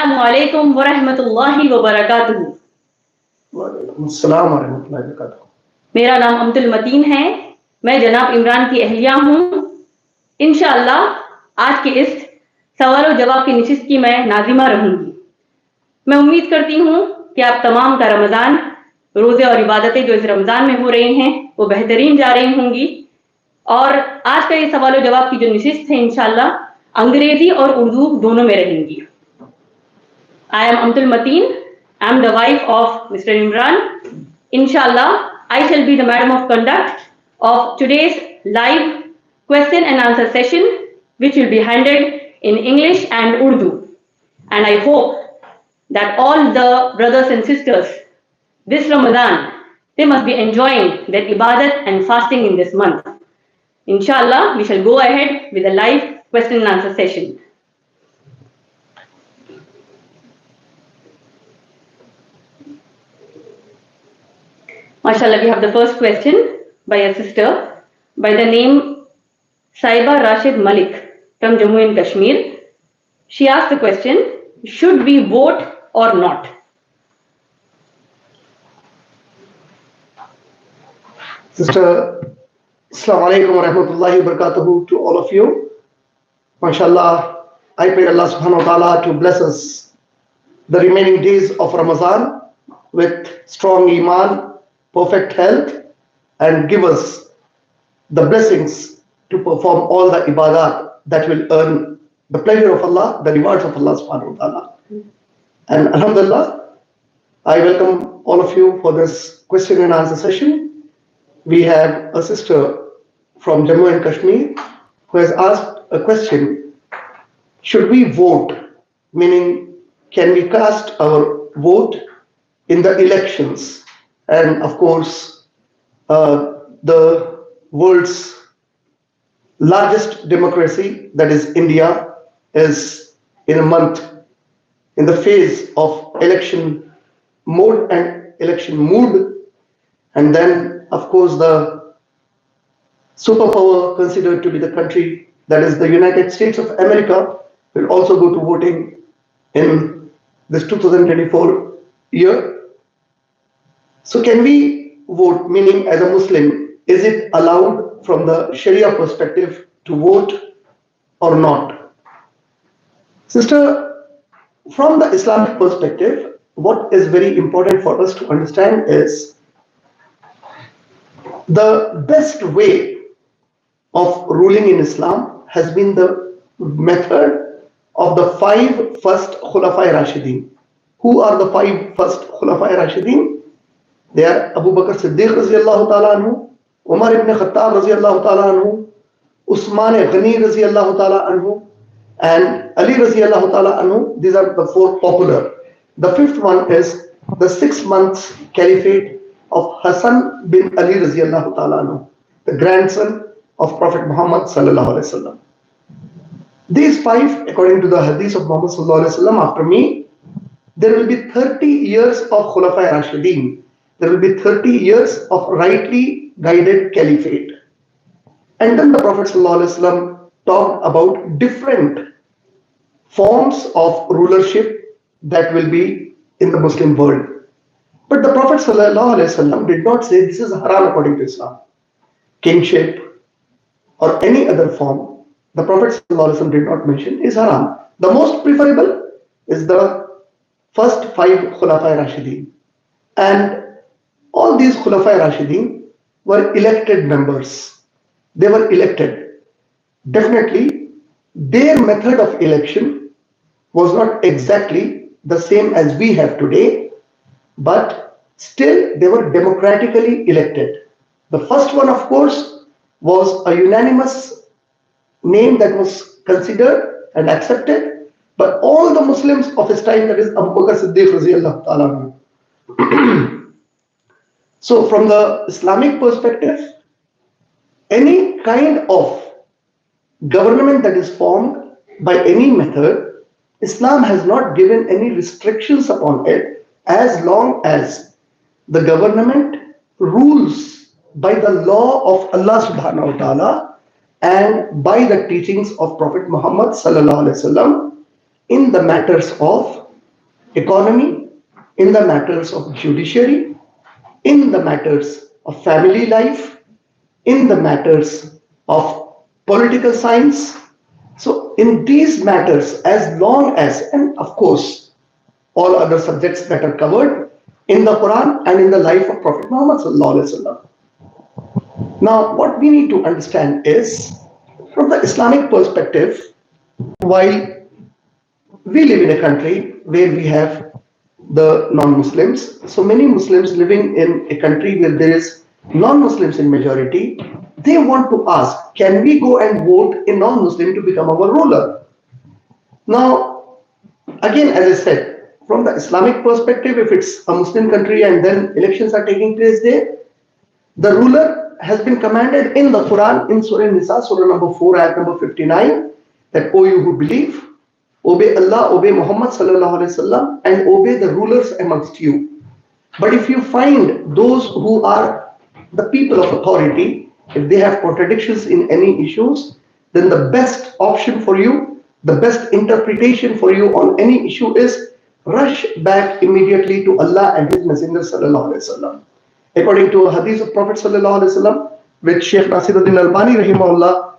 السلام علیکم ورحمۃ اللہ وبرکاتہ۔ وعلیکم السلام ورحمۃ اللہ وبرکاتہ۔ میرا نام امت المتین ہے، میں جناب عمران کی اہلیہ ہوں۔ انشاءاللہ آج کے اس سوال و جواب کی نشست کی میں ناظمہ رہوں گی۔ میں امید کرتی ہوں کہ آپ تمام کا رمضان، روزے اور عبادتیں جو اس رمضان میں ہو رہی ہیں وہ بہترین جا رہی ہوں گی، اور آج کا یہ سوال و جواب کی جو نشست ہے انشاءاللہ انگریزی اور اردو دونوں میں رہیں گی۔ I am Amtul Mateen. I am the wife of Mr. Imran. Inshallah, I shall be the madam of conduct of today's live question and answer session, which will be handled in English and Urdu. And I hope that all the brothers and sisters this Ramadan, they must be enjoying their ibadat and fasting in this month. Inshallah, we shall go ahead with the live question and answer session. MashaAllah, we have the first question by a sister by the name Saiba Rashid Malik from Jammu and Kashmir. She asked the question, should we vote or not? Sister, Assalamu alaikum wa rahmatullahi wa barakatuhu to all of you. MashaAllah, I pray Allah subhanahu wa ta'ala to bless us the remaining days of Ramadan with strong iman, perfect health, and give us the blessings to perform all the ibadat that will earn the pleasure of Allah, the rewards of Allah subhanahu wa ta'ala. And alhamdulillah, I welcome all of you for this question and answer session. We have a sister from Jammu and Kashmir who has asked a question, should we vote? Meaning, can we cast our vote in the elections? And of course, the world's largest democracy, that is India, is in a month in the phase of election mode and election mood. And then, of course, the superpower considered to be the country, that is the United States of America, will also go to voting in this 2024 year. So can we vote, meaning as a Muslim, is it allowed from the Sharia perspective to vote or not? Sister, from the Islamic perspective, what is very important for us to understand is the best way of ruling in Islam has been the method of the 5 first Khulafai Rashidin. Who are the 5 first Khulafai Rashidin? They are Abu Bakr Siddiq Raziyallahu Ta'ala Anhu, Umar ibn Khattab Raziyallahu Ta'ala Anhu, Usman Ghani Raziyallahu Ta'ala Anhu, and Ali Raziyallahu Ta'ala Anhu. These are the 4 popular. The 5th one is the 6 months caliphate of Hassan bin Ali Raziyallahu Ta'ala Anhu, the grandson of Prophet Muhammad Sallallahu Alaihi Wasallam. These 5, according to the hadith of Muhammad Sallallahu Alaihi Wasallam, after me, there will be 30 years of Khulafai Rashidin. There will be 30 years of rightly guided caliphate. And then the Prophet ﷺ talked about different forms of rulership that will be in the Muslim world. But the Prophet ﷺ did not say this is haram according to Islam. Kingship or any other form, the Prophet ﷺ did not mention is haram. The most preferable is the first 5 Khulafai Rashidin. And all these Khulafai Rashidin were elected members. They were elected. Definitely, their method of election was not exactly the same as we have today, but still they were democratically elected. The first one, of course, was a unanimous name that was considered and accepted, but all the Muslims of his time, that is Abu Bakr Siddiq Raziyallahu Ta'ala Anhu. So from the Islamic perspective, any kind of government that is formed by any method, Islam has not given any restrictions upon it, as long as the government rules by the law of Allah subhanahu wa ta'ala and by the teachings of Prophet Muhammad sallallahu alaihi wasallam in the matters of economy, in the matters of judiciary, in the matters of family life, in the matters of political science. So, in these matters, as long as, and of course, all other subjects that are covered in the Quran and in the life of Prophet Muhammad Sallallahu Alaihi Wasallam. Now, what we need to understand is, from the Islamic perspective, while we live in a country where we have the non-Muslims, so many Muslims living in a country where there is non-Muslims in majority, they want to ask, can we go and vote a non-Muslim to become our ruler? Now, again, as I said, from the Islamic perspective, if it's a Muslim country and then elections are taking place there, the ruler has been commanded in the Quran in Surah Nisa, Surah number 4, ayat number 59, that O you who believe, obey Allah, obey Muhammad Sallallahu Alaihi Wasallam, and obey the rulers amongst you. But if you find those who are the people of authority, if they have contradictions in any issues, then the best option for you, the best interpretation for you on any issue is rush back immediately to Allah and His Messenger Sallallahu Alaihi Wasallam. According to a hadith of Prophet Sallallahu Alaihi Wasallam, which Sheikh Nasiruddin Albani Rahimahullah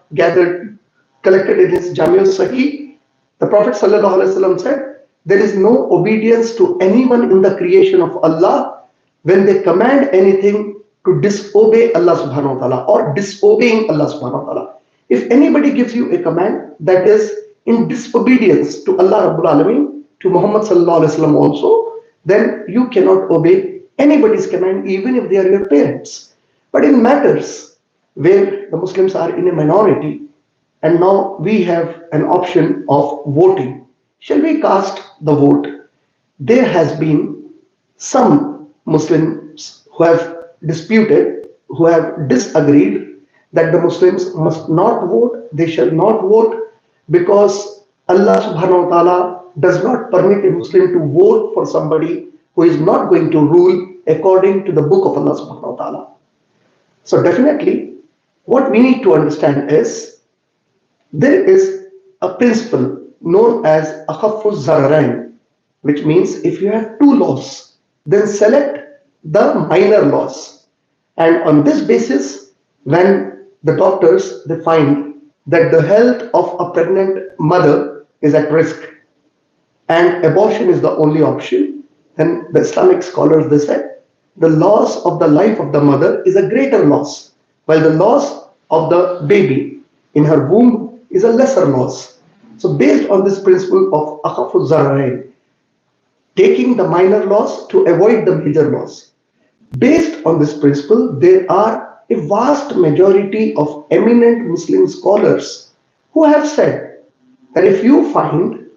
collected in his Jami' Sahih, the Prophet Sallallahu Alaihi Wasallam said, there is no obedience to anyone in the creation of Allah when they command anything to disobey Allah subhanahu wa ta'ala or disobeying Allah subhanahu wa ta'ala. If anybody gives you a command that is in disobedience to Allah Rabbul Alameen, to Muhammad Sallallahu Alaihi Wasallam also, then you cannot obey anybody's command, even if they are your parents. But in matters where the Muslims are in a minority, and now we have an option of voting, shall we cast the vote? There has been some Muslims who have disputed, who have disagreed that the Muslims must not vote, they shall not vote, because Allah subhanahu wa ta'ala does not permit a Muslim to vote for somebody who is not going to rule according to the book of Allah subhanahu wa ta'ala. So definitely, what we need to understand is, there is a principle known as akhaffu zararain, which means if you have two laws, then select the minor laws. And on this basis, when the doctors, they find that the health of a pregnant mother is at risk and abortion is the only option, then the Islamic scholars, they said, the loss of the life of the mother is a greater loss, while the loss of the baby in her womb is a lesser loss. So based on this principle of akhaffu zararain, taking the minor loss to avoid the major loss, based on this principle, there are a vast majority of eminent Muslim scholars who have said that if you find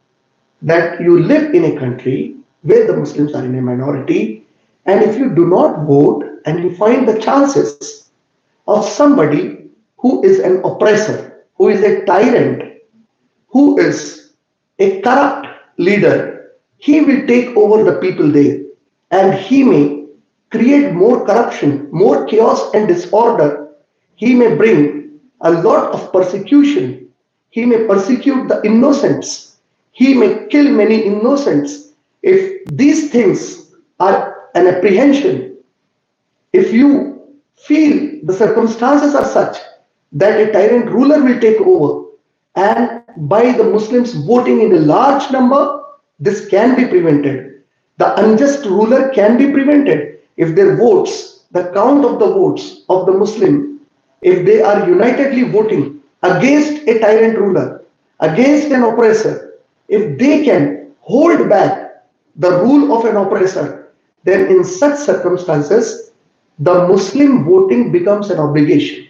that you live in a country where the Muslims are in a minority, and if you do not vote and you find the chances of somebody who is an oppressor, who is a tyrant, who is a corrupt leader, he will take over the people there and he may create more corruption, more chaos and disorder. He may bring a lot of persecution. He may persecute the innocents. He may kill many innocents. If these things are an apprehension, if you feel the circumstances are such that a tyrant ruler will take over, and by the Muslims voting in a large number, this can be prevented. The unjust ruler can be prevented if their votes, the count of the votes of the Muslim, if they are unitedly voting against a tyrant ruler, against an oppressor, if they can hold back the rule of an oppressor, then in such circumstances, the Muslim voting becomes an obligation.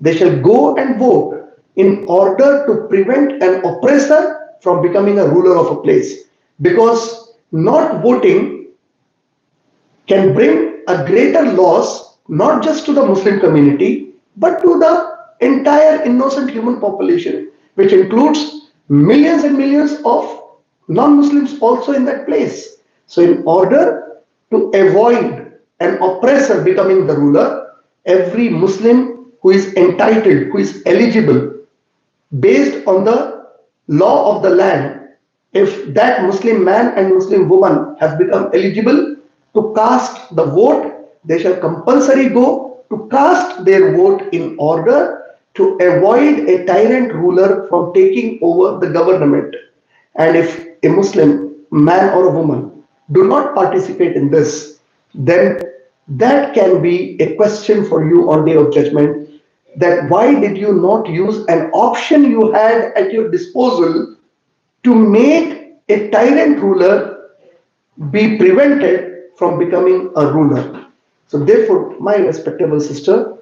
They shall go and vote in order to prevent an oppressor from becoming a ruler of a place. Because not voting can bring a greater loss, not just to the Muslim community, but to the entire innocent human population, which includes millions and millions of non-Muslims also in that place. So in order to avoid an oppressor becoming the ruler, every Muslim who is entitled, who is eligible, based on the law of the land, if that Muslim man and Muslim woman have become eligible to cast the vote, they shall compulsory go to cast their vote in order to avoid a tyrant ruler from taking over the government. And if a Muslim man or a woman do not participate in this, then that can be a question for you on day of judgment, that why did you not use an option you had at your disposal to make a tyrant ruler be prevented from becoming a ruler. So therefore, my respectable sister,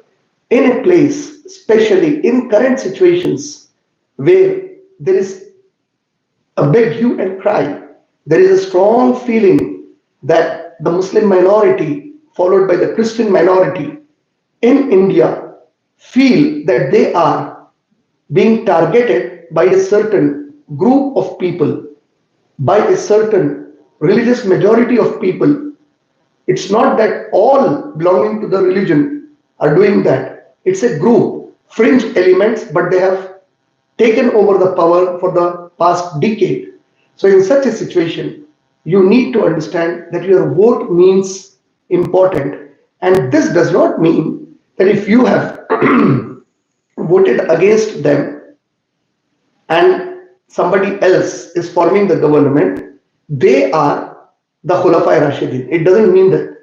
in a place, especially in current situations where there is a big hue and cry, there is a strong feeling that the Muslim minority, followed by the Christian minority in India, feel that they are being targeted by a certain group of people, by a certain religious majority of people. It's not that all belonging to the religion are doing that. It's a group, fringe elements, but they have taken over the power for the past decade. So in such a situation, you need to understand that your vote means important. And this does not mean that if you have voted against them and somebody else is forming the government, they are the Khulafai Rashidin. It doesn't mean that.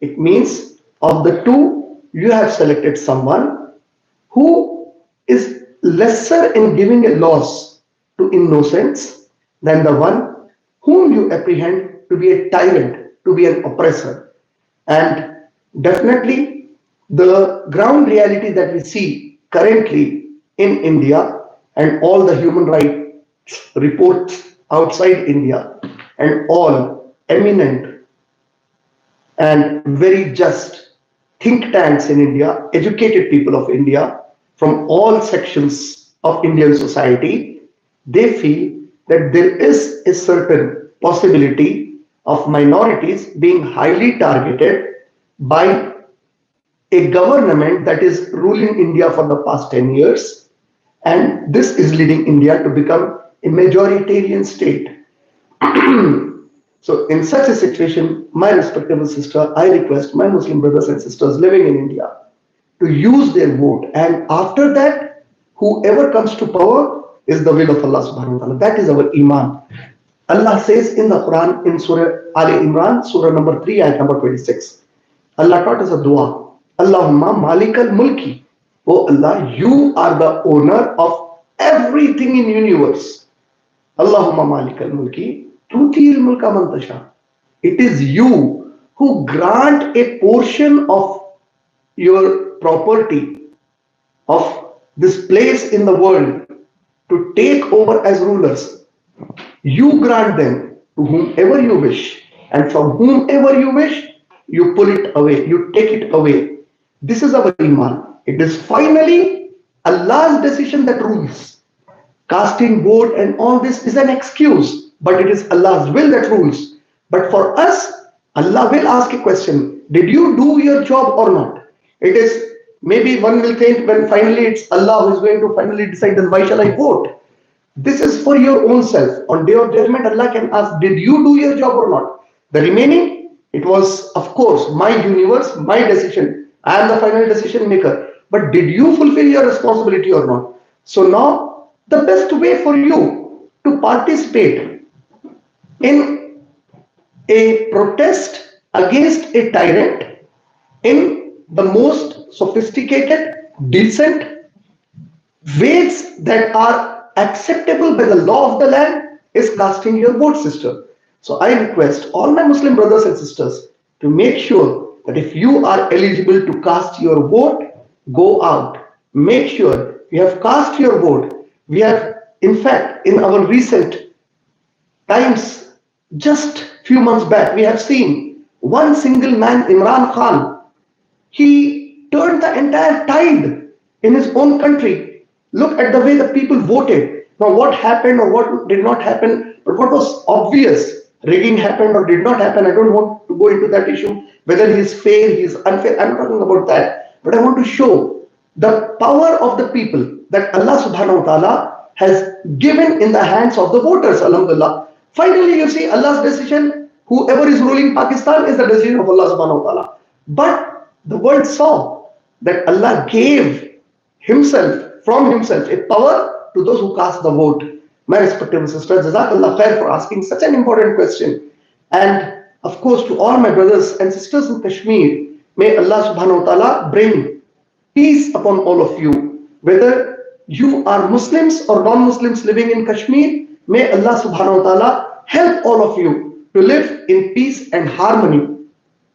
It means of the two, you have selected someone who is lesser in giving a loss to innocents than the one whom you apprehend to be a tyrant, to be an oppressor. And definitely the ground reality that we see currently in India and all the human rights reports outside India and all eminent and very just think tanks in India, educated people of India from all sections of Indian society, they feel that there is a certain possibility of minorities being highly targeted by a government that is ruling India for the past 10 years. And this is leading India to become a majoritarian state. So in such a situation, my respectable sister, I request my Muslim brothers and sisters living in India to use their vote. And after that, whoever comes to power is the will of Allah subhanahu wa ta'ala. That is our iman. Allah says in the Quran in Surah Ali Imran, Surah number 3, ayat number 26. Allah taught us a dua. Allahumma malik al-mulki. Oh Allah, you are the owner of everything in universe. Allahumma malik al-mulki. Tutil mulka man tasha. It is you who grant a portion of your property, of this place in the world, to take over as rulers. You grant them to whomever you wish, and from whomever you wish, you pull it away, you take it away. This is our iman. It is finally Allah's decision that rules. Casting vote and all this is an excuse, but it is Allah's will that rules. But for us, Allah will ask a question: did you do your job or not? It is, maybe one will think when finally it's Allah who is going to finally decide, then why shall I vote? This is for your own self. On day of judgment, Allah can ask, did you do your job or not? The remaining, it was of course my universe, my decision. I am the final decision maker. But did you fulfill your responsibility or not? So now, the best way for you to participate in a protest against a tyrant in the most sophisticated, decent ways that are acceptable by the law of the land is casting your vote, sister. So I request all my Muslim brothers and sisters to make sure that if you are eligible to cast your vote, go out. Make sure you have cast your vote. We have, in fact, in our recent times, just few months back, we have seen one single man, Imran Khan. He turned the entire tide in his own country. Look at the way the people voted. Now, what happened or what did not happen, but what was obvious, rigging happened or did not happen. I don't want to go into that issue, whether he is fair, he is unfair. I'm not talking about that. But I want to show the power of the people, that Allah subhanahu wa ta'ala has given in the hands of the voters, alhamdulillah. Finally, you see Allah's decision, whoever is ruling Pakistan is the decision of Allah subhanahu wa ta'ala. But the world saw that Allah gave from himself a power to those who cast the vote. My respected sisters, Jazakallah khair for asking such an important question. And of course, to all my brothers and sisters in Kashmir, may Allah subhanahu wa ta'ala bring peace upon all of you. Whether you are Muslims or non-Muslims living in Kashmir, may Allah subhanahu wa ta'ala help all of you to live in peace and harmony.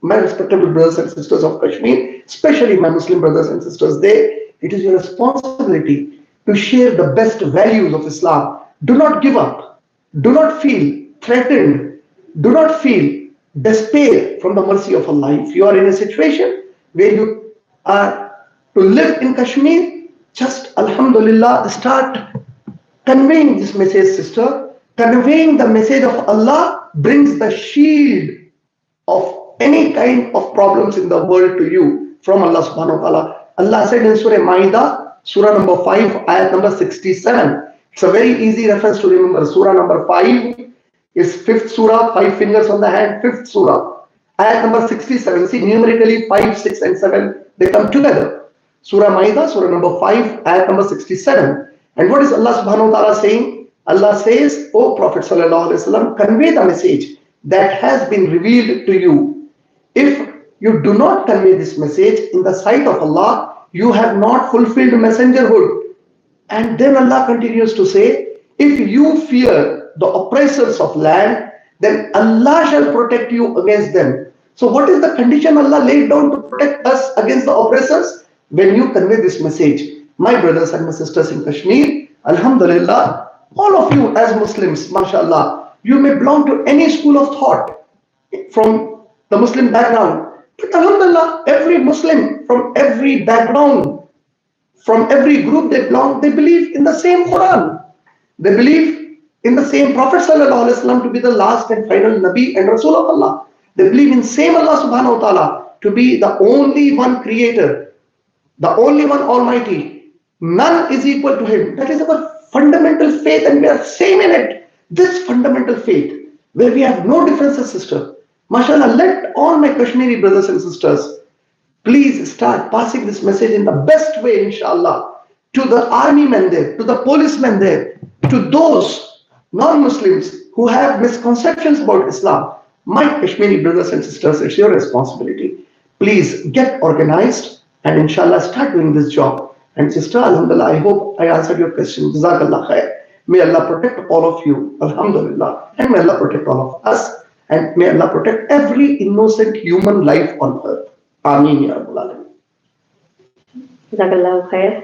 My respectable brothers and sisters of Kashmir, especially my Muslim brothers and sisters there, it is your responsibility to share the best values of Islam. Do not give up. Do not feel threatened. Do not feel despair from the mercy of Allah. If you are in a situation where you are to live in Kashmir, just alhamdulillah start conveying this message, sister. Conveying the message of Allah brings the shield of any kind of problems in the world to you from Allah subhanahu wa ta'ala. Allah said in Surah Ma'idah, Surah number 5, ayat number 67. It's a very easy reference to remember. Surah number 5 is 5th Surah, 5 fingers on the hand, 5th Surah. Ayat number 67. See, numerically 5, 6 and 7, they come together. Surah Ma'idah, Surah number 5, ayat number 67. And what is Allah subhanahu wa ta'ala saying? Allah says, O Prophet sallallahu alaihi wasallam, convey the message that has been revealed to you. If you do not convey this message in the sight of Allah, you have not fulfilled messengerhood. And then Allah continues to say, if you fear the oppressors of land, then Allah shall protect you against them. So what is the condition Allah laid down to protect us against the oppressors? When you convey this message, my brothers and my sisters in Kashmir, alhamdulillah, all of you as Muslims, mashallah, you may belong to any school of thought from the Muslim background. But alhamdulillah, every Muslim from every background, from every group they belong, they believe in the same Quran. They believe in the same Prophet sallallahu alaihi wasallam to be the last and final Nabi and Rasul of Allah. They believe in same Allah subhanahu wa ta'ala to be the only one creator, the only one almighty. None is equal to him. That is our fundamental faith, and we are same in it. This fundamental faith, where we have no differences, sister. Mashallah, let all my Kashmiri brothers and sisters please start passing this message in the best way, inshallah, to the army men there, to the policemen there, to those non-Muslims who have misconceptions about Islam. My Kashmiri brothers and sisters, it's your responsibility. Please get organized and inshallah start doing this job. And sister, alhamdulillah, I hope I answered your question. Jazakallah khair. May Allah protect all of you, alhamdulillah, and may Allah protect all of us, and may Allah protect every innocent human life on earth. Ameen ya Rabbal Alamin. Jazakallah khair.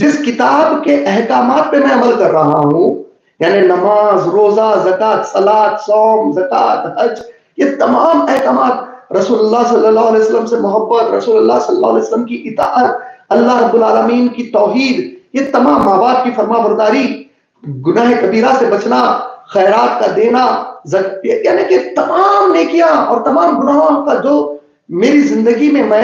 جس کتاب کے احکامات پہ میں عمل کر رہا ہوں، یعنی نماز، روزہ، زکوٰۃ، صلاۃ، صوم، زکوٰۃ، حج، یہ تمام احکامات، رسول اللہ صلی اللہ علیہ وسلم سے محبت، رسول اللہ صلی اللہ علیہ وسلم کی اطاعت، اللہ رب العالمین کی توحید، یہ تمام ماں باپ کی فرما برداری، گناہ کبیرہ سے بچنا، خیرات کا دینا، یعنی کہ تمام نیکیاں اور تمام گناہوں کا جو میری زندگی میں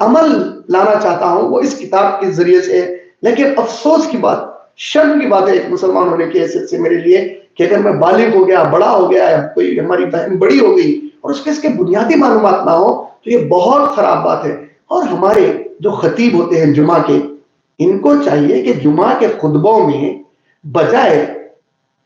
عمل لانا چاہتا ہوں وہ اس کتاب کے ذریعے سے ہے۔ لیکن افسوس کی بات، شرم کی بات ہے ایک مسلمان ہونے کی حیثیت سے میرے لیے کہ اگر میں بالغ ہو گیا، بڑا ہو گیا، کوئی ہماری بہن بڑی ہو گئی اور اس کے بنیادی معلومات نہ ہو تو یہ بہت خراب بات ہے۔ اور ہمارے جو خطیب ہوتے ہیں جمعہ کے، ان کو چاہیے کہ جمعہ کے خطبوں میں بجائے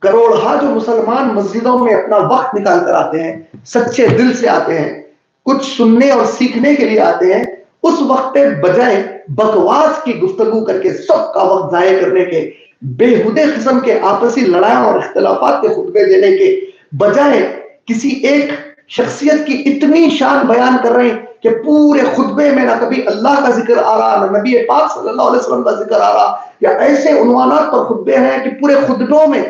کروڑہا جو مسلمان مسجدوں میں اپنا وقت نکال کر آتے ہیں، سچے دل سے آتے ہیں، کچھ سننے اور سیکھنے کے لیے آتے ہیں، اس وقت پہ بجائے بکواس کی گفتگو کر کے سب کا وقت ضائع کرنے کے، بےہودے قسم کے آپسی لڑائیوں اور اختلافات کے خطبے دینے کے بجائے کسی ایک شخصیت کی اتنی شان بیان کر رہے ہیں کہ پورے خطبے میں نہ کبھی اللہ کا ذکر آ رہا، نہ نبی پاک صلی اللہ علیہ وسلم کا ذکر آ رہا، یا ایسے عنوانات پر خطبے ہیں کہ پورے خطبوں میں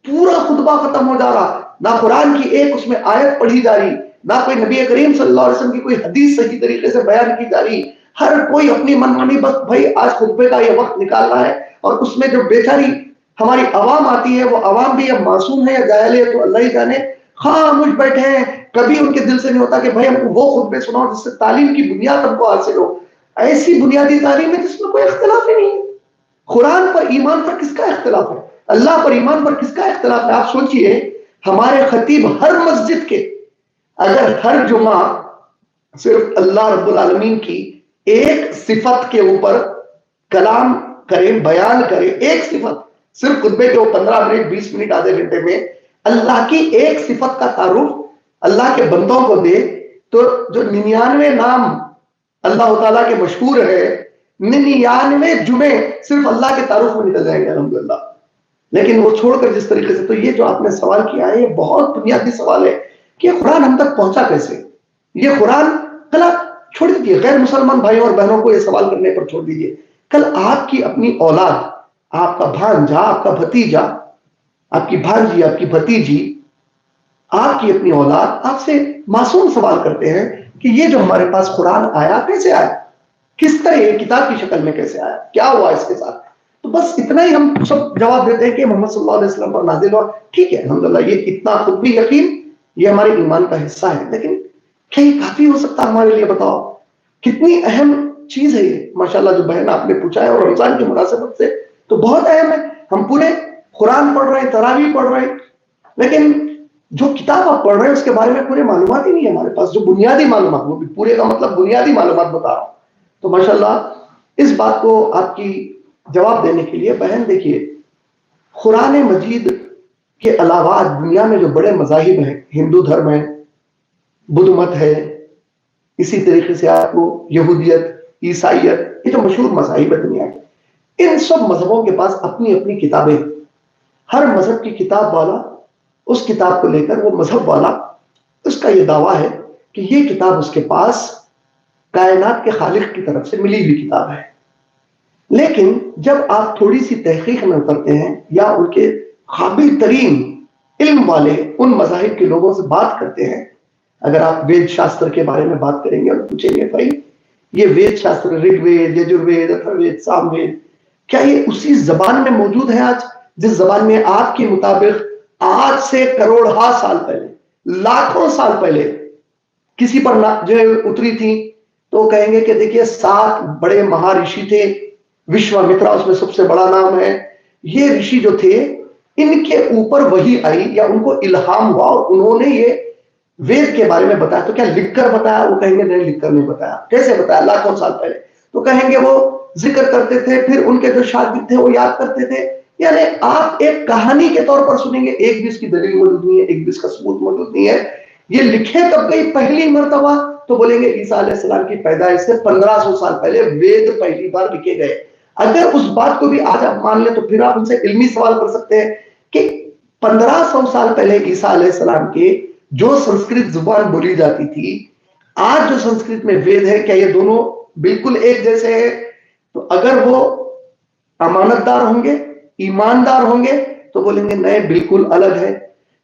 پورا خطبہ ختم ہو جا رہا، نہ قرآن کی ایک اس میں آیت پڑھی جا رہی، نہ کوئی نبی کریم صلی اللہ علیہ وسلم کی کوئی حدیث صحیح طریقے سے بیان کی جا رہی، ہر کوئی اپنی منمانی، بس بھائی آج خطبے کا یہ وقت نکالنا ہے۔ اور اس میں جو بیچاری ہماری عوام آتی ہے، وہ عوام بھی اب معصوم ہے یا جاہل ہے تو اللہ ہی جانے، خاموش بیٹھے ہیں، کبھی ان کے دل سے نہیں ہوتا کہ بھائی ہم کو وہ خطبے سناؤ جس سے تعلیم کی بنیاد ہم کو حاصل ہو، ایسی بنیادی تعلیم ہے جس میں کوئی اختلاف ہی نہیں۔ قرآن پر ایمان پر کس کا اختلاف ہے؟ اللہ پر ایمان پر کس کا اختلاف ہے؟ آپ سوچئے ہمارے خطیب ہر مسجد کے اگر ہر جمعہ صرف اللہ رب العالمین کی ایک صفت کے اوپر کلام کریں، بیان کریں، ایک صفت، صرف خطبے کے 15 منٹ، 20 منٹ، آدھے گھنٹے میں اللہ کی ایک صفت کا تعارف اللہ کے بندوں کو دے، تو جو 99 نام اللہ تعالیٰ کے مشہور ہے، 99 جمعے صرف اللہ کے تعارف میں نکل جائیں گے الحمدللہ۔ لیکن وہ چھوڑ کر جس طریقے سے، تو یہ جو آپ نے سوال کیا ہے یہ بہت بنیادی سوال ہے کہ قرآن ہم تک پہنچا کیسے؟ یہ قرآن کل آپ چھوڑ دیجیے، غیر مسلمان بھائیوں اور بہنوں کو یہ سوال کرنے پر چھوڑ دیجیے، کل آپ کی اپنی اولاد، آپ کا بھانجا، آپ کا بھتیجا، آپ کی بھانجی، آپ کی بھتیجی، آپ کی اپنی اولاد آپ سے معصوم سوال کرتے ہیں کہ یہ جو ہمارے پاس قرآن آیا کیسے آیا، کس طرح یہ کتاب کی شکل میں کیسے آیا، کیا ہوا اس کے ساتھ؟ تو بس اتنا ہی ہم سب جواب دیتے ہیں کہ محمد صلی اللہ علیہ وسلم پر نازل ہوا، ٹھیک ہے الحمدللہ، یہ اتنا خود بھی یقین، یہ ہمارے ایمان کا حصہ ہے، لیکن کیا یہ کافی ہو سکتا ہمارے لیے؟ بتاؤ کتنی اہم چیز ہے یہ، ماشاءاللہ جو بہن آپ نے پوچھا ہے، اور رمضان کی مناسبت سے تو بہت اہم ہے۔ ہم پورے قرآن پڑھ رہے ہیں، تراویح پڑھ رہے ہیں، لیکن جو کتاب آپ پڑھ رہے ہیں اس کے بارے میں پورے معلومات ہی نہیں ہے ہمارے پاس، جو بنیادی معلومات، وہ بھی پورے کا مطلب بنیادی معلومات بتا رہا ہوں۔ تو ماشاءاللہ اس بات کو آپ کی جواب دینے کے لیے بہن دیکھیے، قرآن مجید کے علاوہ دنیا میں جو بڑے مذاہب ہیں، ہندو دھرم ہے، بدھ مت ہے، اسی طریقے سے آپ کو یہودیت، عیسائیت، یہ جو مشہور مذاہب ہے دنیا کے، ان سب مذہبوں کے پاس اپنی اپنی کتابیں، ہر مذہب کی کتاب والا اس کتاب کو لے کر، وہ مذہب والا اس کا یہ دعویٰ ہے کہ یہ کتاب اس کے پاس کائنات کے خالق کی طرف سے ملی ہوئی کتاب ہے۔ لیکن جب آپ تھوڑی سی تحقیق میں اترتے ہیں یا ان کے قابل ترین علم والے ان مذاہب کے لوگوں سے بات کرتے ہیں، اگر آپ وید شاستر کے بارے میں بات کریں گے اور پوچھیں گے بھائی یہ وید شاستر، رگ وید، یجروید، اتھر وید، سام وید، کیا یہ اسی زبان میں موجود ہے آج جس زبان میں آپ کے مطابق آج سے کروڑہا سال پہلے، لاکھوں سال پہلے کسی پر جو اتری تھی؟ تو کہیں گے کہ دیکھیے 7 بڑے مہارشی تھے، وشوامترا اس میں سب سے بڑا نام ہے، یہ رشی جو تھے ان کے اوپر وحی آئی یا ان کو الہام ہوا اور انہوں نے یہ وید کے بارے میں بتایا۔ تو کیا لکھ کر بتایا؟ وہ کہیں گے نہیں، لکھ کر نہیں بتایا۔ کیسے بتایا؟ لاکھوں سال پہلے۔ تو کہیں گے وہ ذکر کرتے تھے، پھر ان کے جو شاگرد تھے وہ یاد کرتے تھے، یعنی آپ ایک کہانی کے طور پر سنیں گے، ایک بھی اس کی دلیل موجود نہیں ہے، ایک بھی اس کا ثبوت موجود نہیں ہے۔ یہ لکھے کب گئی پہلی مرتبہ؟ تو بولیں گے عیسیٰ علیہ السلام کی پیدائش سے 1500 سال پہلے وید پہلی بار لکھے گئے۔ اگر اس بات کو بھی آج آپ مان لیں تو پھر آپ ان سے علمی سوال کر سکتے ہیں کہ 1500 سال پہلے عیسیٰ علیہ السلام کے جو سنسکرت زبان بولی جاتی تھی، آج جو سنسکرت میں وید ہے، کیا یہ دونوں بالکل ایک جیسے ہیں؟ تو اگر وہ امانتدار ہوں گے, ایماندار ہوں گے, تو بولیں گے نئے بالکل الگ ہے.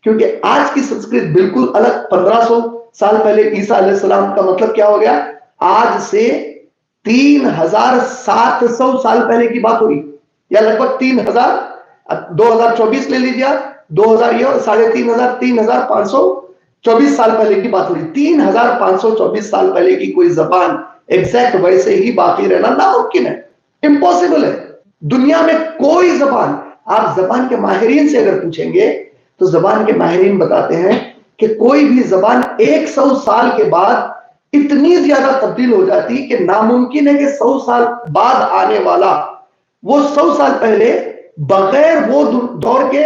کیونکہ آج کی سنسکرت بالکل الگ. 1500 سال پہلے عیسیٰ علیہ السلام کا مطلب کیا ہو گیا؟ آج سے 3700 سال پہلے کی بات ہوئی, یا لگ بھگ 3000, 2024 لے لیجیے, 2000 یہ اور 3500 3524 سال پہلے کی بات ہوئی. 3524 سال پہلے کی کوئی زبان ایگزیکٹ ویسے ہی باقی رہنا ناممکن ہے, امپاسبل ہے. دنیا میں کوئی زبان, آپ زبان کے ماہرین سے اگر پوچھیں گے تو زبان کے ماہرین بتاتے ہیں کہ کوئی بھی زبان 100 سال کے بعد اتنی زیادہ تبدیل ہو جاتی کہ ناممکن ہے کہ 100 سال بعد آنے والا وہ 100 سال پہلے بغیر وہ دور کے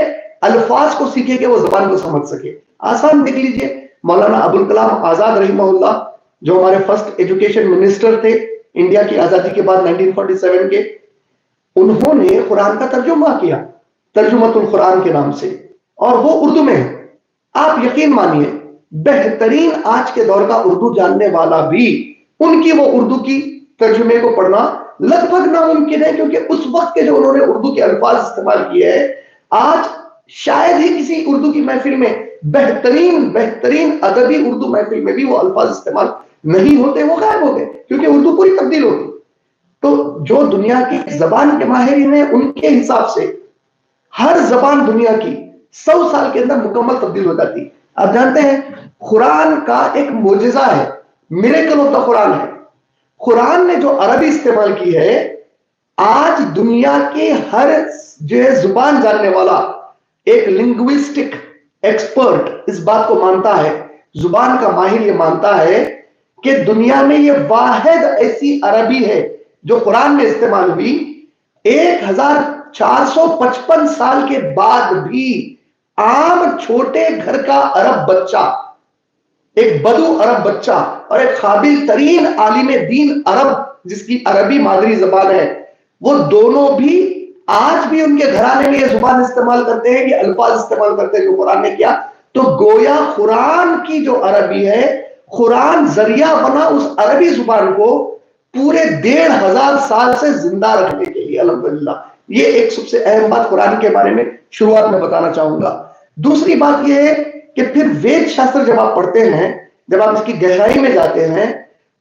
الفاظ کو سیکھے کہ وہ زبان کو سمجھ سکے. آسان دیکھ لیجئے, مولانا ابوالکلام آزاد رحمہ اللہ جو ہمارے فرسٹ ایجوکیشن منسٹر تھے انڈیا کی آزادی کے بعد 1947 کے, انہوں نے قرآن کا ترجمہ کیا ترجمۃ القرآن کے نام سے, اور وہ اردو میں ہے. آپ یقین مانیے بہترین آج کے دور کا اردو جاننے والا بھی ان کی وہ اردو کی ترجمے کو پڑھنا لگ بھگ ناممکن ہے, کیونکہ اس وقت کے جو انہوں نے اردو کے الفاظ استعمال کیے ہیں, آج شاید ہی کسی اردو کی محفل میں بہترین ادبی اردو محفل میں بھی وہ الفاظ استعمال نہیں ہوتے, وہ غائب ہو گئے کیونکہ اردو پوری تبدیل ہو گئی. تو جو دنیا کی زبان کے ماہرین ہیں ان کے حساب سے ہر زبان دنیا کی 100 سال کے اندر مکمل تبدیل ہو جاتی. آپ جانتے ہیں قرآن کا ایک معجزہ ہے, میریکل آف دا قرآن ہے. قرآن نے جو عربی استعمال کی ہے, آج دنیا کے ہر جو ہے زبان جاننے والا ایک لنگوسٹک ایکسپرٹ اس بات کو مانتا ہے, زبان کا ماہر یہ مانتا ہے کہ دنیا میں یہ واحد ایسی عربی ہے جو قرآن میں استعمال ہوئی 1455 سال کے بعد بھی عام چھوٹے گھر کا عرب بچہ, ایک بدو عرب بچہ اور ایک قابل ترین عالم دین عرب جس کی عربی مادری زبان ہے, وہ دونوں بھی آج بھی ان کے گھرانے میں یہ زبان استعمال کرتے ہیں, یہ الفاظ استعمال کرتے ہیں جو قرآن نے کیا. تو گویا قرآن کی جو عربی ہے, قرآن ذریعہ بنا اس عربی زبان کو پورے 1500 سال سے زندہ رکھنے کے لیے. الحمدللہ یہ ایک سب سے اہم بات قرآن کے بارے میں شروعات میں بتانا چاہوں گا. دوسری بات یہ ہے کہ پھر وید شاستر جب آپ پڑھتے ہیں, جب آپ اس کی گہرائی میں جاتے ہیں,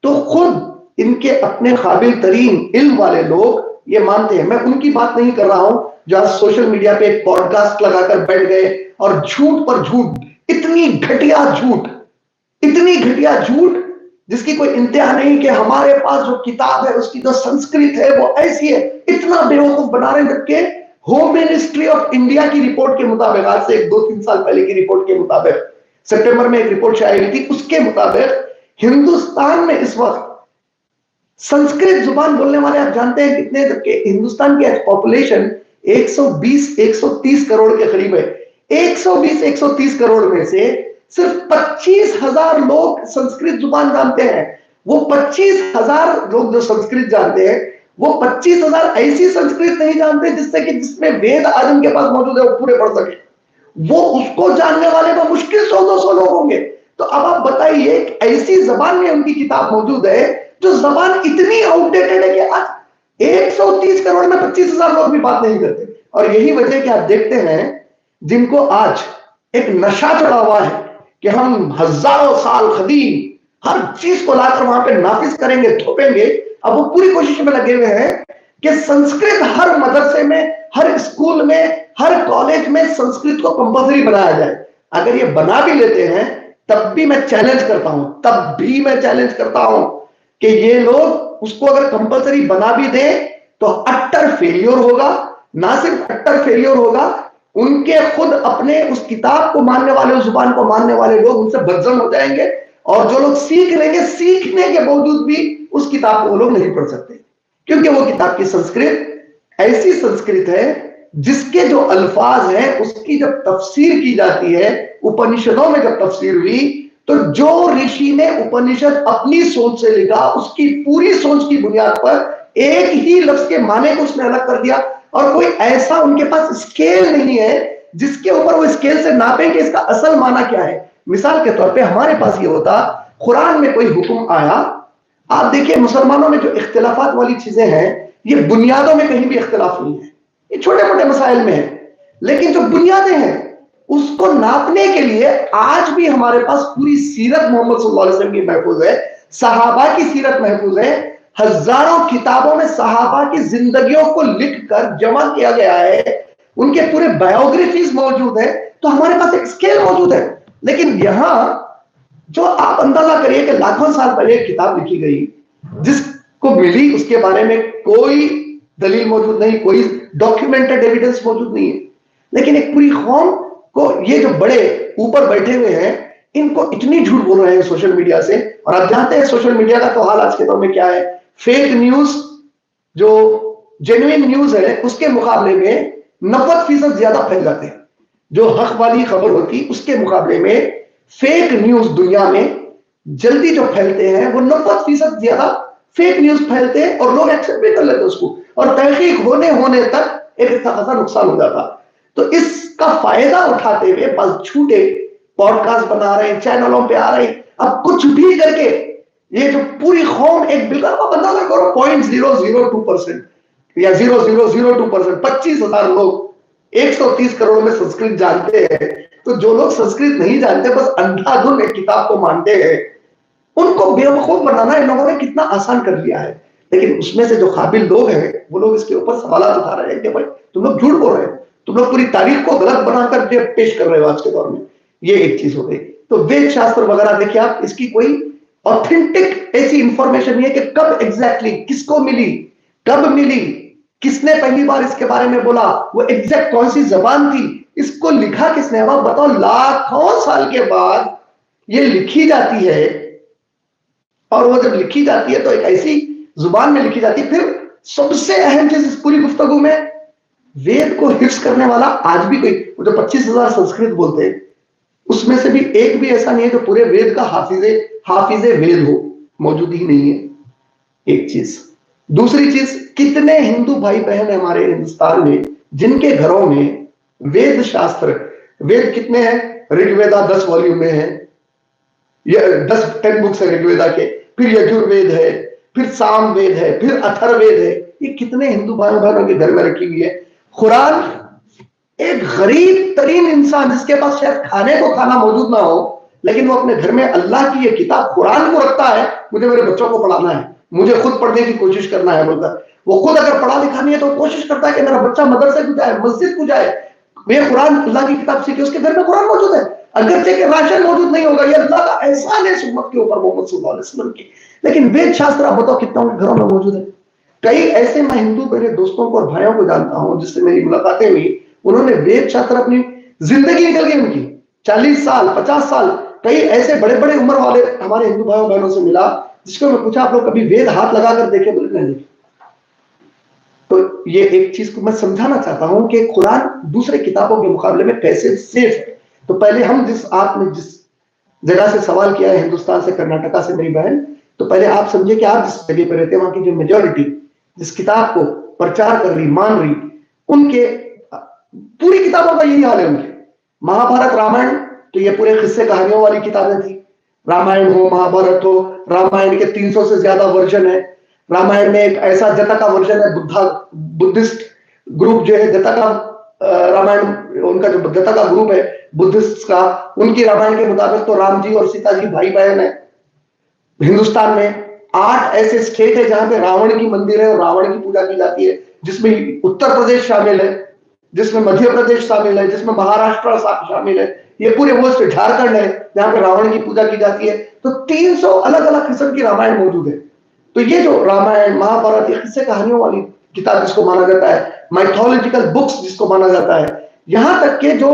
تو خود ان کے اپنے قابل ترین علم والے لوگ یہ مانتے ہیں. میں ان کی بات نہیں کر رہا ہوں جو آج سوشل میڈیا پہ ایک پوڈ کاسٹ لگا کر بیٹھ گئے اور جھوٹ پر جھوٹ, اتنی گھٹیا جھوٹ جس کی کوئی انتہا نہیں, کہ ہمارے پاس جو کتاب ہے اس کی جو سنسکرت ہے وہ ایسی ہے, اتنا بیوقوف بنا رہے. جبکہ ہوم منسٹری آف انڈیا کی رپورٹ کے مطابق, آج سے 2-3 سال پہلے کی رپورٹ کے مطابق, سپٹمبر میں ایک رپورٹ شائع ہوئی تھی, اس کے مطابق ہندوستان میں اس وقت سنسکرت زبان بولنے والے آپ جانتے ہیں کتنے؟ جبکہ ہندوستان کی پاپولیشن 120-130 کروڑ کے قریب ہے. 120-130 کروڑ میں سے صرف 25,000 لوگ سنسکرت زبان جانتے ہیں. وہ 25,000 لوگ جو سنسکرت جانتے ہیں, وہ 25,000 ایسی سنسکرت نہیں جانتے جس میں وید آج ان کے پاس موجود ہے وہ پورے پڑھ سکے. وہ اس کو جاننے والے وہ مشکل 100-200 لوگ ہوں گے. تو اب آپ بتائیے ایسی زبان میں ان کی کتاب موجود ہے جو زبان اتنی آؤٹ ڈیٹڈ ہے کہ آج 130 کروڑ میں 25,000 لوگ بھی بات نہیں کرتے. اور یہی وجہ ہے کہ آپ دیکھتے ہیں جن کو آج ایک نشہ چڑھا ہوا ہے کہ ہم ہزاروں سال قدیم ہر چیز کو لا کر وہاں پہ نافذ کریں گے, تھوپیں گے, اب وہ پوری کوشش میں لگے ہوئے ہیں کہ سنسکرت ہر مدرسے میں, ہر اسکول میں, ہر کالج میں سنسکرت کو کمپلسری بنایا جائے. اگر یہ بنا بھی لیتے ہیں تب بھی میں چیلنج کرتا ہوں کہ یہ لوگ اس کو اگر کمپلسری بنا بھی دیں تو اٹر فیلیور ہوگا. نہ صرف اٹر فیلیور ہوگا, ان کے خود اپنے اس کتاب کو ماننے والے, اس زبان کو ماننے والے لوگ ان سے بدزن ہو جائیں گے, اور جو لوگ سیکھ لیں گے سیکھنے کے باوجود بھی اس کتاب کو وہ لوگ نہیں پڑھ سکتے, کیونکہ وہ کتاب کی سنسکرت ایسی سنسکرت ہے جس کے جو الفاظ ہیں اس کی جب تفسیر کی جاتی ہے, اپنشدوں میں جب تفسیر ہوئی تو جو رشی نے اپنشد اپنی سوچ سے لکھا, اس کی پوری سوچ کی بنیاد پر ایک ہی لفظ کے معنی کو اس نے الگ کر دیا, اور کوئی ایسا ان کے پاس اسکیل نہیں ہے جس کے اوپر وہ اسکیل سے ناپیں کہ اس کا اصل معنی کیا ہے. مثال کے طور پہ ہمارے پاس یہ ہوتا, قرآن میں کوئی حکم آیا, آپ دیکھیں مسلمانوں میں جو اختلافات والی چیزیں ہیں یہ بنیادوں میں کہیں بھی اختلاف نہیں ہے, یہ چھوٹے موٹے مسائل میں ہے, لیکن جو بنیادیں ہیں اس کو ناپنے کے لیے آج بھی ہمارے پاس پوری سیرت محمد صلی اللہ علیہ وسلم کی محفوظ ہے, صحابہ کی سیرت محفوظ ہے, ہزاروں کتابوں میں صحابہ کی زندگیوں کو لکھ کر جمع کیا گیا ہے, ان کے پورے بایوگرافیز موجود ہے, تو ہمارے پاس ایک اسکیل موجود ہے. لیکن یہاں جو آپ اندازہ کریے کہ لاکھوں سال پہلے ایک کتاب لکھی گئی, جس کو ملی اس کے بارے میں کوئی دلیل موجود نہیں, کوئی ڈاکیومنٹڈ ایویڈنس موجود نہیں ہے, لیکن ایک پوری قوم کو یہ جو بڑے اوپر بیٹھے ہوئے ہیں ان کو اتنی جھوٹ بول رہے ہیں سوشل میڈیا سے. اور آپ جانتے ہیں سوشل میڈیا کا تو حال آج کے دور میں کیا ہے, فیک نیوز جو جینوئن نیوز ہے اس کے مقابلے میں 90% زیادہ پھیل جاتے ہیں. جو حق والی خبر ہوتی اس کے مقابلے میں فیک نیوز دنیا میں جلدی جو پھیلتے ہیں وہ 90% زیادہ فیک نیوز پھیلتے ہیں اور لوگ ایکسپٹ بھی کر لیتے اس کو, اور تحقیق ہونے تک ایک خاصا نقصان ہو جاتا. تو اس کا فائدہ اٹھاتے ہوئے بس جھوٹے پوڈ کاسٹ بنا رہے ہیں, چینلوں پہ آ رہے ہیں, اب کچھ بھی کر کے یہ جو پوری قوم ایک بالکل آپ اندازہ کرو 0.002% یا 0.002%, 25,000 لوگ 130 کروڑ میں سنسکرت جانتے ہیں. تو جو لوگ سنسکرت نہیں جانتے بس اندھا دھند ایک کتاب کو مانتے ہیں, ان کو بیوقوف بنانا ان لوگوں نے کتنا آسان کر لیا ہے. لیکن اس میں سے جو قابل لوگ ہیں وہ لوگ اس کے اوپر سوالات اٹھا رہے ہیں کہ بھائی تم لوگ جھوٹ بول رہے ہیں, تم لوگ پوری تاریخ کو غلط بنا کر پیش کر رہے ہو آج کے دور میں. یہ ایک چیز ہو گئی. تو وید شاستر وغیرہ دیکھیے آپ, اس کی کوئی اوتھینٹک ایسی انفارمیشن نہیں ہے کہ کب ایگزیکٹلی کس کو ملی, کب ملی, کس نے پہلی بار اس کے بارے میں بولا, وہ ایگزیکٹ کون سی زبان تھی, اس کو لکھا کس نے. اب بتاؤ لاکھوں سال کے بعد یہ لکھی جاتی ہے, اور وہ جب لکھی جاتی ہے تو ایک ایسی زبان میں لکھی جاتی ہے. پھر سب سے اہم چیز اس پوری گفتگو میں, وید کو حفظ کرنے والا آج بھی کوئی, وہ جو 25,000 سنسکرت بولتے ہیں اس میں سے بھی ایک بھی ایسا نہیں ہے جو پورے وید کا حافظ وید ہو, موجود ہی نہیں ہے. ایک چیز. دوسری چیز, کتنے ہندو بھائی بہن ہمارے ہندوستان میں جن کے گھروں میں وید شاستر, وید کتنے ہیں, رگ ویدا 10 والیوم میں ہے, یہ 10 بکس ہے رگ ویدا کے, پھر یجور وید ہے, پھر سام وید ہے, پھر اتھر وید ہے. یہ کتنے ہندو بھائی بہنوں کے گھر میں رکھی ہوئی ہے. قرآن ایک غریب ترین انسان جس کے پاس شاید کھانے کو کھانا موجود نہ ہو, لیکن وہ اپنے گھر میں اللہ کی یہ کتاب قرآن کو رکھتا ہے, مجھے میرے بچوں کو پڑھانا ہے, مجھے خود پڑھنے کی کوشش کرنا ہے بولتا ہے. وہ خود اگر پڑھا لکھا نہیں ہے تو کوشش کرتا ہے کہ میرا بچہ مدرسے کو جائے, مسجد کو جائے, یہ قرآن اللہ کی کتاب سیکھے, اس کے گھر میں قرآن موجود ہے. اگرچہ کہ راشن موجود نہیں ہوگا, یہ اللہ کا احسان ہے اس امت کے اوپر محمد صلی اللہ علیہ وسلم کی, لیکن وید شاستر آپ بتاؤ کتنا گھروں میں موجود ہے. کئی ایسے میں ہندو میرے دوستوں کو اور بھائیوں کو جانتا ہوں جس سے میری ملاقاتیں ہوئی, انہوں نے وید شاستر اپنی زندگی نکل گئی ان کی 40 سال 50 سال. کئی ایسے بڑے بڑے عمر والے ہمارے ہندو بھائیوں بہنوں سے ملا جس کو میں پوچھا آپ لوگ کبھی وید ہاتھ لگا کر دیکھے, بولے نہیں. تو یہ ایک چیز کو میں سمجھانا چاہتا ہوں کہ قرآن دوسرے کتابوں کے مقابلے میں کیسے سیف ہے. تو پہلے ہم آپ نے جس جگہ سے سوال کیا ہے, ہندوستان سے, کرناٹکا سے میری بہن, تو پہلے آپ سمجھے کہ آپ جس جگہ پہ رہتے ہیں وہاں کی جو میجورٹی جس کتاب کو پرچار کر رہی, مان رہی, ان کے پوری کتابوں کا یہی حال ہے. ان کے مہا بھارت رامائن تو یہ پورے قصے کہانیوں والی کتابیں تھی. رامائن ہو, مہا بھارت ہو, رامائن کے 300 سے زیادہ ورژن ہے. رامائن میں ایک ایسا جتکا ورژن ہے, بدھسٹ گروپ جو ہے جتکا رامائن, ان کا جو جتکا گروپ ہے بدھسٹ کا, ان کی رامائن کے مطابق تو رام جی اور سیتا جی بھائی بہن ہیں. ہندوستان میں 8 ایسے اسٹیٹ ہے جہاں پہ راون کی مندر ہے اور راون کی پوجا کی جاتی ہے, جس میں اتر پردیش شامل ہے, جس میں مدھیہ پردیش شامل ہے, جس میں مہاراشٹر شامل ہے. یہ پورے وہ جھارکھنڈ ہے جہاں پہ راون کی پوجا کی جاتی ہے. تو 300 الگ الگ قسم کی رامائن موجود ہے. تو یہ جو رامائن, مہا بھارت, یہ قصے کہانیوں والی کتاب جس کو مانا جاتا ہے, مائتھولوجیکل بکس جس کو مانا جاتا ہے. یہاں تک کہ جو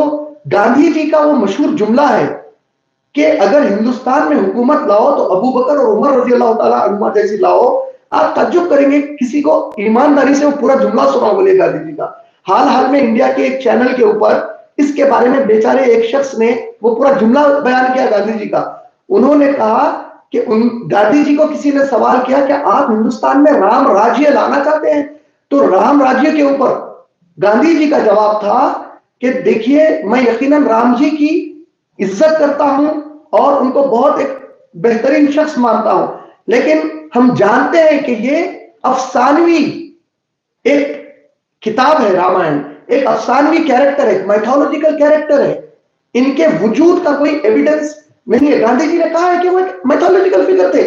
گاندھی جی کا وہ مشہور جملہ ہے کہ اگر ہندوستان میں حکومت لاؤ تو ابو بکر اور عمر رضی اللہ تعالیٰ عنہما جیسی لاؤ, آپ تعجب کریں گے کسی کو ایمانداری سے وہ پورا جملہ سنا بولے گاندھی جی کا. حال میں انڈیا کے ایک چینل کے اوپر اس کے بارے میں بیچارے ایک شخص نے وہ پورا جملہ بیان کیا گاندھی جی کا. انہوں نے کہا کہ گاندھی جی کو کسی نے سوال کیا کہ آپ ہندوستان میں رام راجیہ لانا چاہتے ہیں, تو رام راجیہ کے اوپر گاندھی جی کا جواب تھا کہ دیکھیے میں یقیناً رام جی کی عزت کرتا ہوں اور ان کو بہت ایک بہترین شخص مانتا ہوں, لیکن ہم جانتے ہیں کہ یہ افسانوی ایک کتاب ہے رامائن، ایک افسانوی کیریکٹر ہے، میتھولوجیکل کیریکٹر ہے، ان کے وجود کا کوئی ایویڈنس نہیں ہے. گاندھی جی نے کہا ہے کہ وہ ایک میتھولوجیکل فگر تھے.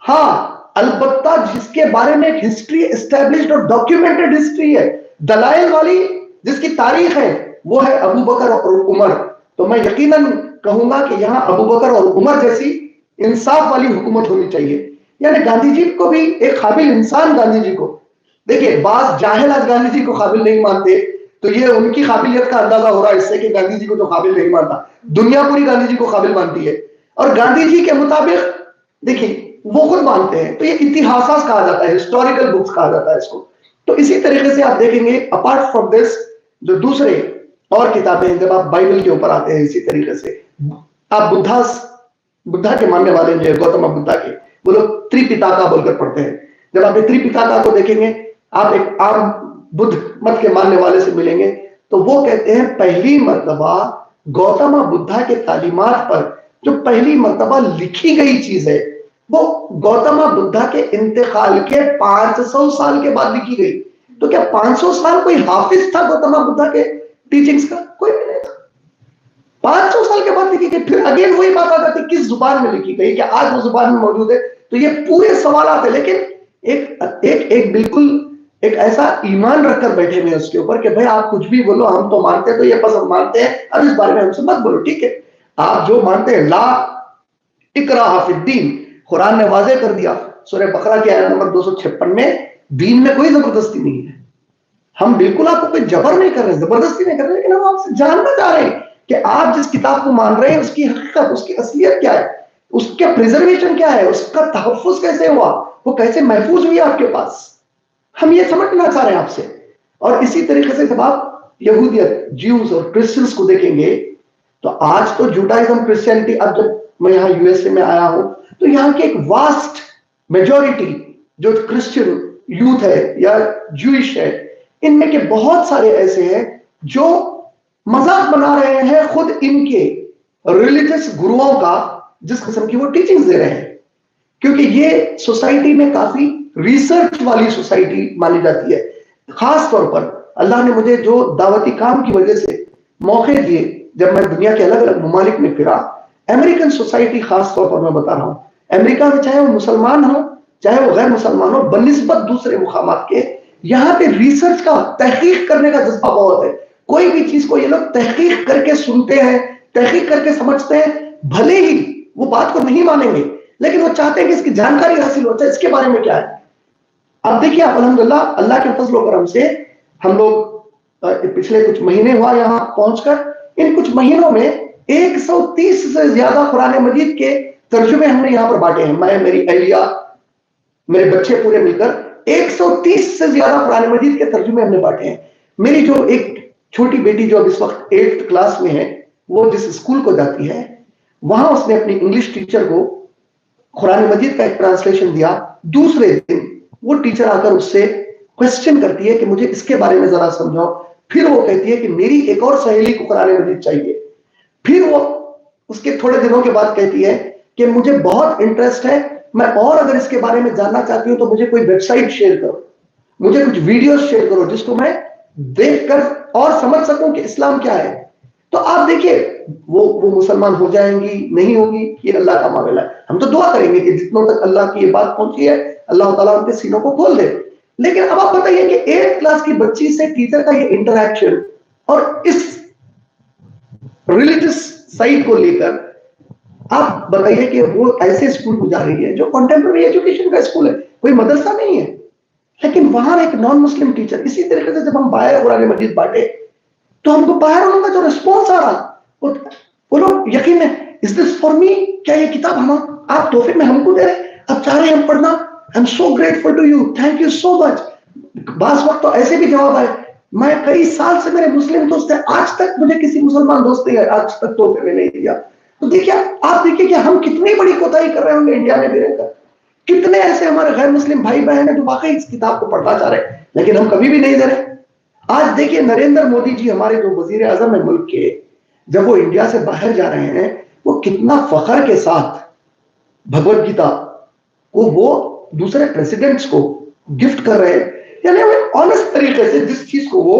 ہاں البتہ جس کے بارے میں ایک ہسٹری اسٹیبلشڈ اور ڈاکیومنٹڈ ہسٹری ہے، دلائل والی جس کی تاریخ ہے، وہ ہے ابو بکر اور عمر. تو میں یقیناً کہوں گا کہ یہاں ابو بکر اور عمر جیسی انصاف والی حکومت ہونی چاہیے. یعنی گاندھی جی کو بھی ایک قابل انسان، گاندھی جی کو دیکھیں، بعض جاہل آج گاندھی جی کو قابل نہیں مانتے، تو یہ ان کی قابلیت کا اندازہ ہو رہا ہے اس سے کہ گاندھی جی کو تو قابل نہیں مانتا، دنیا پوری گاندھی جی کو قابل مانتی ہے. اور گاندھی جی کے مطابق دیکھیں وہ خود مانتے ہیں، تو یہ اتہاساس کہا جاتا ہے، ہسٹوریکل بکس کہا جاتا ہے اس کو. تو اسی طریقے سے آپ دیکھیں گے اپارٹ فرام دس جو دوسرے اور کتابیں ہیں، جب آپ بائبل کے اوپر آتے ہیں اسی طریقے سے آپ بدھا کے ماننے والے جو گوتم بدھا کے، وہ لوگ تریپیتاکا بول کر پڑھتے ہیں. جب آپ تریپیتاکا کو دیکھیں گے، آپ ایک عام بدھ مت کے ماننے والے سے ملیں گے تو وہ کہتے ہیں پہلی مرتبہ گوتم بدھا کے تعلیمات پر جو پہلی مرتبہ لکھی گئی چیز ہے وہ گوتم بدھا کے انتقال کے 500 سال کے بعد لکھی گئی. تو کیا 500 سال کوئی حافظ تھا گوتم بدھا کے ٹیچنگز کا؟ کوئی نہیں تھا. 500 سال کے بعد لکھی گئی. پھر اگین وہی بات آ جاتی کس زبان میں لکھی گئی، کہ آج وہ زبان میں موجود ہے. تو یہ پورے سوالات ہیں، لیکن ایک بالکل ایک ایسا ایمان رکھ کر بیٹھے ہوئے اس کے اوپر کہ بھائی آپ کچھ بھی بولو، ہم تو مانتے ہیں، تو یہ پسند مانتے ہیں، اب اس بارے میں ہم سے مت بولو. ٹھیک ہے، آپ جو مانتے ہیں، لا اکراہ فی الدین، قرآن نے واضح کر دیا سورہ بقرہ کی آیت نمبر 256 میں، دین میں کوئی زبردستی نہیں ہے. ہم بالکل آپ کو کوئی جبر نہیں کر رہے، زبردستی نہیں کر رہے، لیکن ہم آپ سے جاننا چاہ رہے ہیں کہ آپ جس کتاب کو مان رہے ہیں اس کی حقیقت، اس کی اصلیت کیا ہے، اس کا پریزرویشن کیا ہے، اس کا تحفظ کیسے ہوا، وہ کیسے محفوظ ہوئی آپ کے پاس. ہم یہ سمجھنا چاہ رہے ہیں آپ سے. اور اسی طریقے سے جب آپ یہودیت، جیوز اور کرسچنس کو دیکھیں گے تو آج تو جوڈائزم، کرسچینٹی، اب جب میں یہاں یو ایس اے میں آیا ہوں تو یہاں کی ایک واسٹ میجورٹی جو کرسچن یوتھ ہے یا جوئش ہے، ان میں کے بہت سارے ایسے ہیں جو مذاق بنا رہے ہیں خود ان کے ریلیجس گروؤں کا، جس قسم کی وہ ٹیچنگز دے رہے ہیں. کیونکہ یہ سوسائٹی میں کافی ریسرچ والی سوسائٹی مانی جاتی ہے. خاص طور پر اللہ نے مجھے جو دعوتی کام کی وجہ سے موقع دیے، جب میں دنیا کے الگ الگ ممالک میں پھرا، امریکن سوسائٹی خاص طور پر میں بتا رہا ہوں، امریکہ میں چاہے وہ مسلمان ہو چاہے وہ غیر مسلمان ہو، بنسبت دوسرے مقامات کے، یہاں پہ ریسرچ کا، تحقیق کرنے کا جذبہ بہت ہے. کوئی بھی چیز کو یہ لوگ تحقیق کر کے سنتے ہیں، تحقیق کر کے سمجھتے ہیں. بھلے ہی وہ بات کو نہیں مانیں گے لیکن وہ چاہتے ہیں کہ اس کی جانکاری حاصل ہو جائے، اس کے بارے میں کیا ہے. اب دیکھیے آپ الحمدللہ اللہ کے فضل و کرم سے ہم لوگ پچھلے کچھ مہینے ہوا یہاں پہنچ کر، ان کچھ مہینوں میں 130 سے زیادہ قرآن مجید کے ترجمے ہم نے یہاں پر بانٹے ہیں. میں، میری اہلیہ، میرے بچے پورے مل کر 130 سے زیادہ قرآن مجید کے ترجمے ہم نے بانٹے ہیں. میری جو ایک چھوٹی بیٹی جو اب اس وقت 8th کلاس میں ہے، وہ جس اسکول کو جاتی ہے، وہاں اس نے اپنی انگلش ٹیچر کو قرآن مجید کا ایک ٹرانسلیشن دیا. دوسرے دن وہ ٹیچر آ کر اس سے کوشچن کرتی ہے کہ مجھے اس کے بارے میں ذرا سمجھاؤ. پھر وہ کہتی ہے کہ میری ایک اور سہیلی کو قرآن مجید چاہیے. پھر وہ اس کے تھوڑے دنوں کے بعد کہتی ہے کہ مجھے بہت انٹرسٹ ہے، میں اور اگر اس کے بارے میں جاننا چاہتی ہوں تو مجھے کوئی ویب سائٹ شیئر کرو، مجھے کچھ ویڈیوز شیئر کرو جس کو میں دیکھ کر اور سمجھ سکوں کہ اسلام کیا ہے. تو آپ دیکھیے وہ مسلمان ہو جائیں گی نہیں ہوگی یہ اللہ کا معاملہ ہے. ہم تو دعا کریں گے کہ جتنوں تک اللہ کی یہ بات پہنچی ہے اللہ تعالیٰ ان کے سینوں کو کھول دے. لیکن اب آپ بتائیے کہ 8th کلاس کی بچی سے ٹیچر کا یہ انٹریکشن اور اس ریلیجس سائٹ کو لے کر آپ بتائیے کہ وہ ایسے اسکول کو جا رہی ہے جو کنٹمپرری ایجوکیشن کا اسکول ہے، کوئی مدرسہ نہیں ہے، لیکن وہاں ایک نان مسلم ٹیچر. اسی طریقے سے جب ہم باہر قرآن مجید بانٹے تو ہم کو باہر ان کا جو رسپانس آ رہا، وہ لوگ یقین ہے is this for me، کیا یہ کتاب ہم آپ تحفے میں ہم کو دے رہے، آپ چاہ رہے ہیں ہم پڑھنا، I'm so grateful to you, thank you so much. بعض وقت تو ایسے بھی جواب آئے، میں کئی سال سے میرے مسلم دوست ہیں، آج تک مجھے کسی مسلمان دوست نے آج تک تحفے میں نہیں دیا. تو دیکھیے آپ دیکھیے کہ ہم کتنی بڑی کوتاہی کر رہے ہوں گے انڈیا میں بھی رہ کر. کتنے ایسے ہمارے غیر مسلم بھائی بہن ہیں جو واقعی اس کتاب کو پڑھنا چاہ رہے ہیں لیکن ہم کبھی بھی نہیں دے رہے. آج دیکھیے نریندر مودی جی ہمارے جو وزیر اعظم ہیں ملک کے، جب وہ انڈیا سے باہر جا رہے ہیں وہ کتنا فخر کے ساتھ بھگوت گیتا کو وہ دوسرے پریزیڈنٹس کو گفٹ کر رہے ہیں. یعنی وہ آنےسٹ طریقے سے جس چیز کو وہ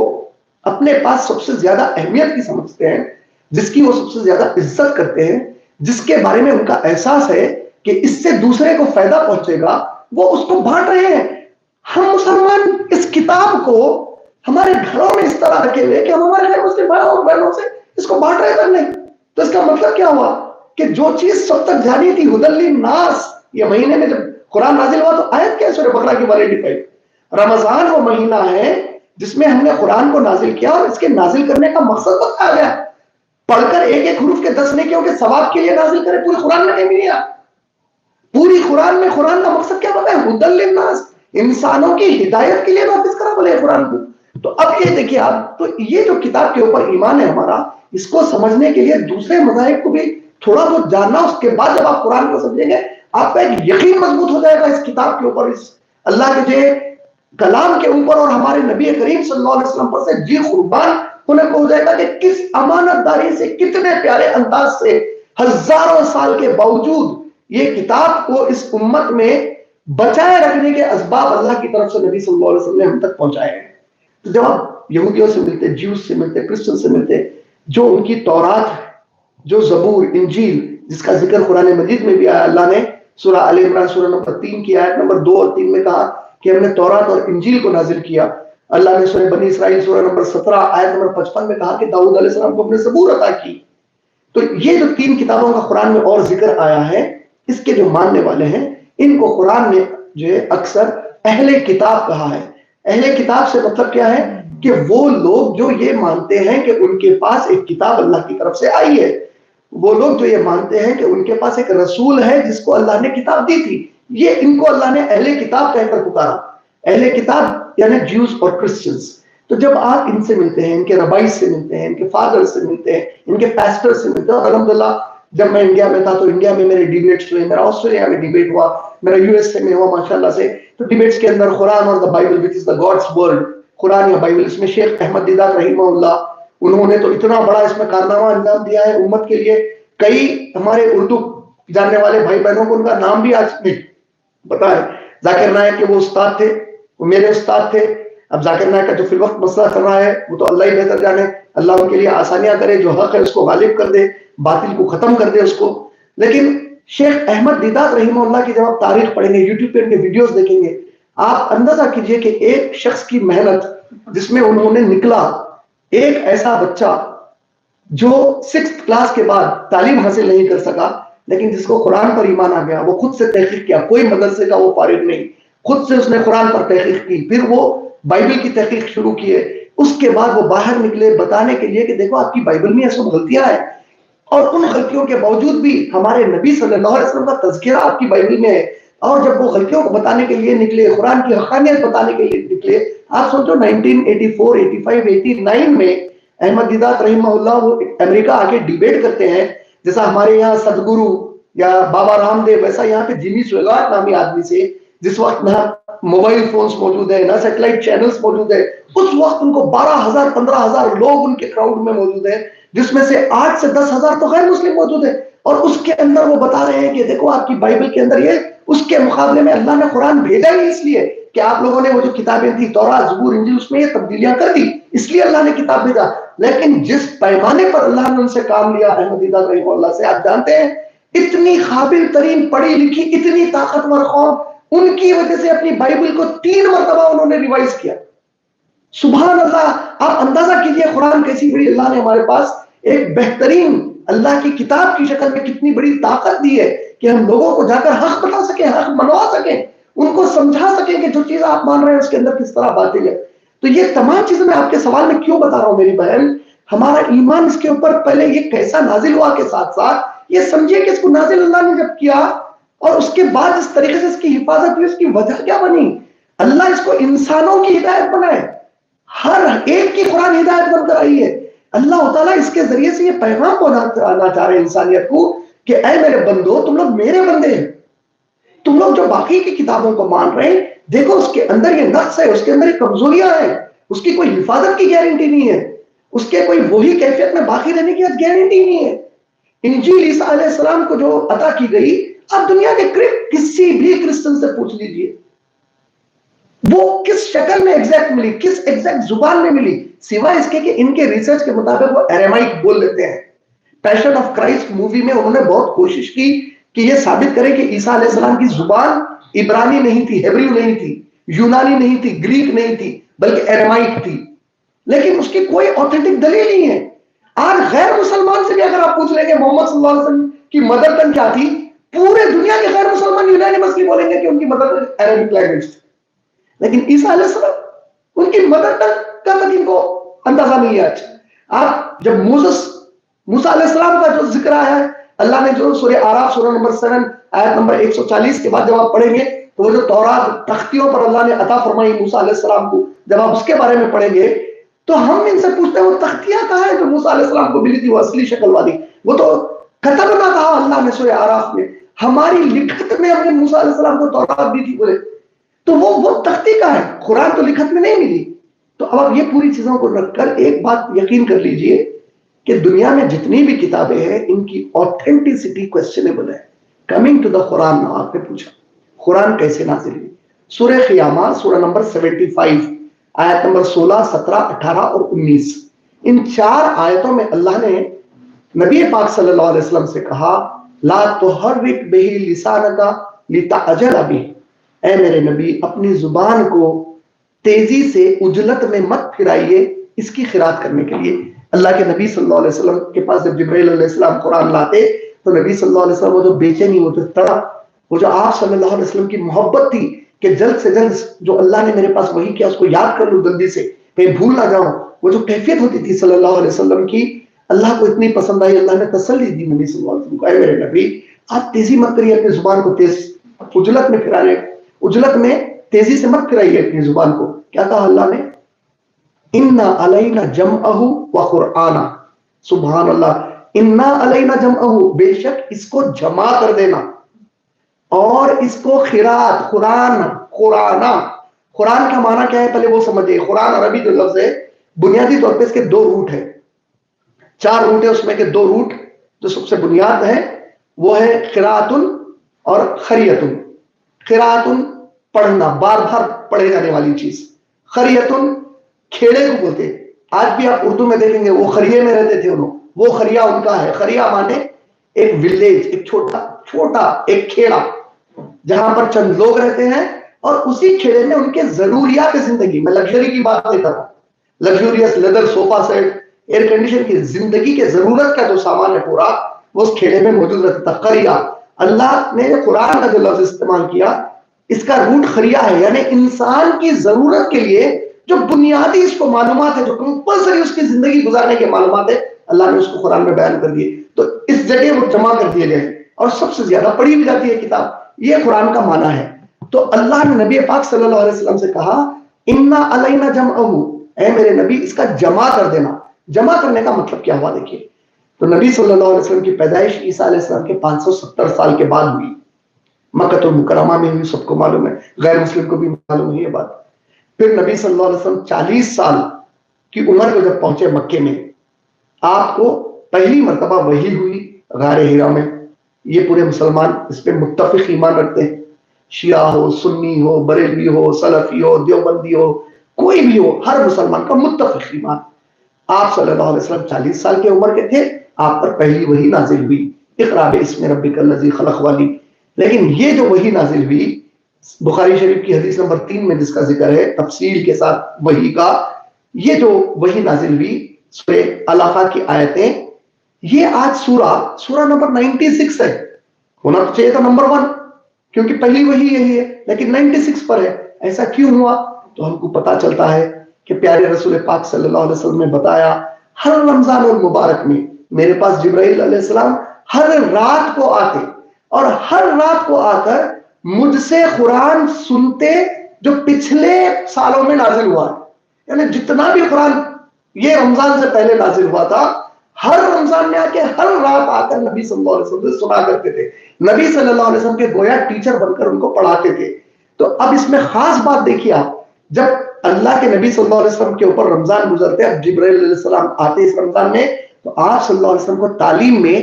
اپنے پاس سب سے زیادہ اہمیت کی سمجھتے ہیں، جس کی وہ سب سے زیادہ عزت کرتے ہیں، جس کے بارے میں ان کا احساس ہے کہ اس سے دوسرے کو فائدہ پہنچے گا، وہ اس کو بانٹ رہے ہیں. ہم مسلمان اس کتاب کو ہمارے گھروں میں اس طرح رکھے ہوئے کہ ہم ہمارے غیر مسلم بھائیوں اور بہنوں سے اس کو بانٹ رہے کرنے. تو اس کا مطلب کیا ہوا کہ جو چیز سب تک جانی تھی ہدی للناس، یہ مہینے میں جب قرآن نازل ہوا تو آیت کیا سورہ بقرہ کی 185، رمضان وہ مہینہ ہے جس میں ہم نے قرآن کو نازل کیا اور اس کے نازل کرنے کا مقصد بتایا گیا. پڑھ کر ایک ایک حروف کے 10 نیکیوں کے ثواب کے لیے نازل کرے، پوری قرآن میں کہیں نہیں آیا. پوری قرآن میں قرآن کا مقصد کیا بتایا؟ ہدی للناس، انسانوں کی ہدایت کے لیے نافذ کرا بولے قرآن کو. تو اب یہ دیکھیے آپ، تو یہ جو کتاب کے اوپر ایمان ہے ہمارا، اس کو سمجھنے کے لیے دوسرے مذاہب کو بھی تھوڑا بہت جاننا، اس کے بعد جب آپ قرآن کو سمجھیں گے آپ کا ایک یقین مضبوط ہو جائے گا اس کتاب کے اوپر، اس اللہ کے جو کلام کے اوپر اور ہمارے نبی کریم صلی اللہ علیہ وسلم پر سے جی قربان ہونے کو ہو جائے گا کہ کس امانت داری سے، کتنے پیارے انداز سے ہزاروں سال کے باوجود یہ کتاب کو اس امت میں بچائے رکھنے کے اسباب اللہ کی طرف سے نبی صلی اللہ علیہ وسلم نے ہم تک پہنچائے ہیں. تو جب آپ یہودیوں سے ملتے، جیوز سے ملتے، کرسچن سے ملتے، جو ان کی تورات ہے، جو زبور، انجیل جس کا ذکر قرآن مجید میں بھی آیا، اللہ نے سورہ آل عمران سورہ نمبر 3 کی آیت نمبر 2 اور 3 میں کہا کہ ہم نے تورات اور انجیل کو نازل کیا. اللہ نے سورہ بنی اسرائیل سورہ نمبر 17 آیت نمبر 55 میں کہا کہ داؤد علیہ السلام کو ہم نے زبور عطا کی. تو یہ جو 3 کتابوں کا قرآن میں اور ذکر آیا ہے، اس کے جو ماننے والے ہیں ان کو قرآن میں جو ہے اکثر اہل کتاب کہا ہے. اہل کتاب سے مطلب کیا ہے کہ وہ لوگ جو یہ مانتے ہیں کہ ان کے پاس ایک کتاب اللہ کی طرف سے آئی ہے، وہ لوگ جو یہ مانتے ہیں کہ ان کے پاس ایک رسول ہے جس کو اللہ نے کتاب دی تھی، یہ ان کو اللہ نے اہل کتاب کہہ کر پکارا. اہل کتاب یعنی جیوز اور کرسچنز. تو جب آپ ان سے ملتے ہیں، ان کے ربائز سے ملتے ہیں، ان کے فادر سے ملتے ہیں، ان کے پیسٹر سے ملتے ہیں، اور الحمدللہ جب میں انڈیا میں تھا تو انڈیا میں میرے ڈیبیٹس ہوئے، میرا آسٹریلیا میں ڈیبیٹ ہوا، میرا یو ایس اے میں ہوا ماشاءاللہ سے. تو ڈیبیٹس کے اندر قرآن اور the Bible which is the God's word, قرآن یا بائبل، اس میں شیخ احمد دیدات رحمہ اللہ انہوں نے تو اتنا بڑا اس میں کارنامہ انجام دیا ہے امت کے لیے. کئی ہمارے اردو جاننے والے بھائی بہنوں کو ان کا نام بھی آج نہیں پتا ہے. ذاکر نائک کے وہ استاد تھے، وہ میرے استاد تھے. اب ذاکر نائک کا جو فی الوقت مسئلہ کر رہا ہے وہ تو اللہ ہی بہتر جانے، اللہ ان کے لیے آسانیاں کرے، جو حق ہے اس کو غالب کر دے، باطل کو ختم کر دے اس کو. لیکن شیخ احمد دیدات رحمہ اللہ کی جب آپ تاریخ پڑھیں گے، یوٹیوب پہ ان کے ویڈیوز دیکھیں گے، آپ اندازہ کیجئے کہ ایک شخص کی محنت جس میں انہوں نے نکلا ایک ایسا بچہ جو 6th کلاس کے بعد تعلیم حاصل نہیں کر سکا، لیکن جس کو قرآن پر ایمان آ گیا، وہ خود سے تحقیق کیا، کوئی مدرسے کا وہ فارغ نہیں، خود سے اس نے قرآن پر تحقیق کی، پھر وہ بائبل کی تحقیق شروع کیے. اس کے بعد وہ باہر نکلے بتانے کے لیے کہ دیکھو آپ کی بائبل میں یہ سب غلطیاں ہیں، اور ان غلطیوں کے باوجود بھی ہمارے نبی صلی اللہ علیہ وسلم کا تذکرہ آپ کی بائبل میں ہے. اور جب وہ غلطیوں کو بتانے کے لیے نکلے، قرآن کی حقانیت بتانے کے لیے نکلے، آپ سوچو 1984 85 89 میں احمد دیدات رحمہ اللہ وہ امریکہ آ کے ڈیبیٹ کرتے ہیں، جیسا ہمارے یہاں صدگرو یا بابا رام دیو، ویسا یہاں پہ جیمی سویگاٹ نامی آدمی سے، جس وقت نہ موبائل فونز موجود ہے، نہ سیٹلائٹ چینلز موجود ہے، اس وقت ان کو 12,000 15,000 لوگ ان کے کراؤڈ میں موجود ہیں، جس میں سے 8 سے 10,000 تو غیر مسلم موجود ہیں. اور اس کے اندر وہ بتا رہے ہیں کہ دیکھو آپ کی بائبل کے اندر یہ، اس کے مقابلے میں اللہ نے قرآن بھیجا ہی اس لیے کہ آپ لوگوں نے وہ جو کتابیں تھی تورات، زبور، انجیل، اس میں یہ تبدیلیاں کر دی، اس لیے اللہ نے کتاب بھیجا. لیکن جس پیمانے پر اللہ نے ان سے کام لیا احمد دیدات رحمہ اللہ سے، آپ جانتے ہیں اتنی قابل ترین پڑھی لکھی اتنی طاقتور قوم، ان کی وجہ سے اپنی بائبل کو 3 مرتبہ انہوں نے ریوائز کیا. سبحان اللہ. آپ اندازہ کیجئے قرآن کیسی بڑی اللہ نے ہمارے پاس ایک بہترین اللہ کی کتاب کی شکل میں کتنی بڑی طاقت دی ہے کہ ہم لوگوں کو جا کر حق بتا سکیں، حق منوا سکیں، ان کو سمجھا سکیں کہ جو چیز آپ مان رہے ہیں اس کے اندر کس طرح باطل ہے. تو یہ تمام چیزیں میں آپ کے سوال میں کیوں بتا رہا ہوں میری بہن، ہمارا ایمان اس کے اوپر پہلے یہ کیسا نازل ہوا کے ساتھ ساتھ یہ سمجھے کہ اس کو نازل اللہ نے جب کیا اور اس کے بعد اس طریقے سے اس کی حفاظت ہوئی، اس کی وجہ کیا بنی؟ اللہ اس کو انسانوں کی ہدایت بنائے، ہر ایک کی قرآن ہدایت بن کر آئی ہے. اللہ تعالیٰ اس کے ذریعے سے یہ پیغام پہنچانا چاہ رہے ہیں انسانیت کو کہ اے میرے بندو، تم لوگ میرے بندے ہیں، تم لوگ جو باقی کی کتابوں کو مان رہے ہیں، دیکھو اس کے اندر یہ نقص ہے، اس کے اندر یہ کمزوریاں ہیں، اس کی کوئی حفاظت کی گارنٹی نہیں ہے، اس کے کوئی وہی کیفیت میں باقی رہنے کی گارنٹی نہیں ہے. انجیل عیسیٰ علیہ السلام کو جو عطا کی گئی، اب دنیا کے قریب کسی بھی کرسچن سے پوچھ لیجئے، وہ کس شکل میں ایگزیکٹ ملی, کس ایگزیکٹ زبان میں ملی, سوائے اس کے کہ ان کے ریسرچ کے مطابق وہ ایرامائک بول لیتے ہیں. پیشن آف کرائسٹ مووی میں انہوں نے بہت کوشش کی کہ یہ ثابت کرے کہ عیسیٰ علیہ السلام کی زبان عبرانی نہیں تھی, ہیبریو نہیں تھی, یونانی نہیں تھی, گریک نہیں تھی, بلکہ ایرامائک تھی. لیکن اس کی کوئی اوتھینٹک دلیل نہیں ہے. آج غیر مسلمان سے بھی اگر آپ پوچھ لیں گے محمد صلی اللہ علیہ وسلم کی مدر ٹنگ کیا تھی, پورے دنیا کے غیر مسلمان یونانیمسلی بولیں گے کہ ان کی مدر ٹنگ عربک لینگویج تھی. لیکن عیسیٰ علیہ السلام ان کی مدر ٹنگ کا تک ان کو اندازہ نہیں ہے. آپ جب موسیٰ علیہ السلام کا جو ذکر آیا ہے, اللہ نے جو سورہ آراف سورہ نمبر 7 آیت نمبر 140 کے بعد جب آپ پڑھیں گے تو وہ جو تورات تختیوں پر اللہ نے عطا فرمائی موسیٰ علیہ السلام کو, جب آپ اس کے بارے میں پڑھیں گے تو ہم ان سے پوچھتے ہیں وہ تختیاں کہاں ہیں جو موسیٰ علیہ السلام کو ملی تھی, وہ اصلی شکل والی, وہ تو ختم نہ کہا اللہ نے سورہ آراف میں, ہماری لکھت میں ہم نے موسیٰ علیہ السلام کو تورات دی تھی بولے, تو وہ تختی کا ہے, قرآن تو لکھت میں نہیں ملی. تو اب آپ یہ پوری چیزوں کو رکھ کر ایک بات یقین کر لیجئے کہ دنیا میں جتنی بھی کتابیں ہیں ان کی اوتھینٹسٹی کوسچنیبل ہے. کمنگ ٹو دا قرآن, آپ نے پوچھا قرآن کیسے نازل ہوئی, سورہ قیامہ سورہ نمبر 75 آیت نمبر 16, 17, 18 اور 19, ان 4 آیتوں میں اللہ نے نبی پاک صلی اللہ علیہ وسلم سے کہا لا تحرک بہ لسانک لتعجل بہ, اے میرے نبی اپنی زبان کو تیزی سے عجلت میں مت پھرائیے اس کی خیرات کرنے کے لیے. اللہ کے نبی صلی اللہ علیہ وسلم کے پاس جب جبرائیل علیہ السلام قرآن لاتے تو نبی صلی اللہ علیہ وسلم وہ جو بے چینی, وہ جو تڑپ, وہ جو آپ صلی اللہ علیہ وسلم کی محبت تھی کہ جلد سے جلد جو اللہ نے میرے پاس وحی کیا اس کو یاد کر لوں جلدی سے, کہیں بھول نہ جاؤں, وہ جو کیفیت ہوتی تھی صلی اللہ علیہ وسلم کی, اللہ کو اتنی پسند آئی, اللہ نے تسلی دی نبی صلی اللہ علیہ وسلم کو, اے میرے نبی آپ تیزی مت کریے اپنی زبان کو, تیز عجلت میں پھرانے, عجلت میں تیزی سے مت پھرائیے اپنی زبان کو. کیا کہا اللہ نے, انا علینا جمعہ و قرآن, سبحان اللہ, انا علینا جمعہ, بے شک اس کو جمع کر دینا, اور اس کو قرات, قرآن کا معنی کیا ہے پہلے وہ سمجھے. قرآن عربی جو لفظ ہے بنیادی طور پہ اس کے 2 روٹ ہیں, 4 روٹ ہے اس میں کے 2 روٹ جو سب سے بنیاد ہے وہ ہے قرات اور خریت. قرات پڑھنا, بار بار پڑھے جانے والی چیز, خریت کھیڑے کو بولتے. آج بھی آپ اردو میں دیکھیں گے وہ خریے میں رہتے تھے, انہوں وہ خریا ان کا ہے. خریا مانے ایک ولیج, ایک چھوٹا ایک کھیڑا جہاں پر چند لوگ رہتے ہیں, اور اسی کھیڑے میں ان کے ضروریات زندگی, میں لگژری کی بات نہیں کر رہا, luxurious leather sofa set, air condition کی زندگی کے ضرورت کا جو سامان ہے پورا وہ اس کھیڑے میں موجود رہتا تھا. خریا, اللہ نے قرآن کا جو لفظ استعمال کیا اس کا روٹ خریا ہے, یعنی انسان کی ضرورت کے لیے جو بنیادی اس کو معلومات ہے, جو کمپلسری اس کی زندگی گزارنے کے معلومات ہے, اللہ نے اس کو قرآن میں بیان کر دیے. تو اس جگہ وہ جمع کر دیے گئے اور سب سے زیادہ پڑھی بھی جاتی ہے کتاب, یہ قرآن کا معنی ہے. تو اللہ نے نبی پاک صلی اللہ علیہ وسلم سے کہا انا علینا جمعہ, اے میرے نبی اس کا جمع کر دینا. جمع کرنے کا مطلب کیا ہوا دیکھیے, تو نبی صلی اللہ علیہ وسلم کی پیدائش عیسیٰ علیہ السلام کے 570 سال کے بعد ہوئی, مکہ المکرمہ میں ہوئی, سب کو معلوم ہے, غیر مسلم کو بھی معلوم ہے یہ بات. پھر نبی صلی اللہ علیہ وسلم 40 سال کی عمر کو جب پہنچے مکے میں, آپ کو پہلی مرتبہ وحی ہوئی غار ہرا میں. یہ پورے مسلمان اس پہ متفق ایمان رکھتے ہیں, شیعہ ہو, سنی ہو, بریلوی ہو, سلفی ہو, دیوبندی ہو, کوئی بھی ہو, ہر مسلمان کا متفق ایمان. آپ صلی اللہ علیہ وسلم 40 سال کی عمر کے تھے, آپ پر پہلی وحی نازل ہوئی, اقرا باسم ربک الذی خلق والی. لیکن یہ جو وحی نازل ہوئی بخاری شریف کی حدیث نمبر 3 میں جس کا ذکر ہے تفصیل کے ساتھ وحی کا, یہ جو وحی نازل ہوئی سورہ الاقا کی آیتیں, یہ آج سورہ نمبر 96 ہے. ہونا تو چاہیے تھا نمبر 1 کیونکہ پہلی وحی یہی ہے, لیکن 96 پر ہے. ایسا کیوں ہوا؟ تو ہم کو پتا چلتا ہے کہ پیارے رسول پاک صلی اللہ علیہ وسلم نے بتایا ہر رمضان المبارک میں میرے پاس جبرائیل علیہ السلام ہر رات کو آتے اور ہر رات کو آ کر مجھ سے قرآن سنتے جو پچھلے سالوں میں نازل ہوا ہے. یعنی جتنا بھی قرآن یہ رمضان سے پہلے نازل ہوا تھا, ہر رمضان میں آ کے ہر رات آ کر نبی صلی اللہ علیہ وسلم سے سنا کرتے تھے. نبی صلی اللہ علیہ وسلم کے گویا ٹیچر بن کر ان کو پڑھاتے تھے. تو اب اس میں خاص بات دیکھیے آپ, جب اللہ کے نبی صلی اللہ علیہ وسلم کے اوپر رمضان گزرتے, اب جبرائیل علیہ السلام آتے اس رمضان میں, تو آپ صلی اللہ علیہ وسلم کو تعلیم میں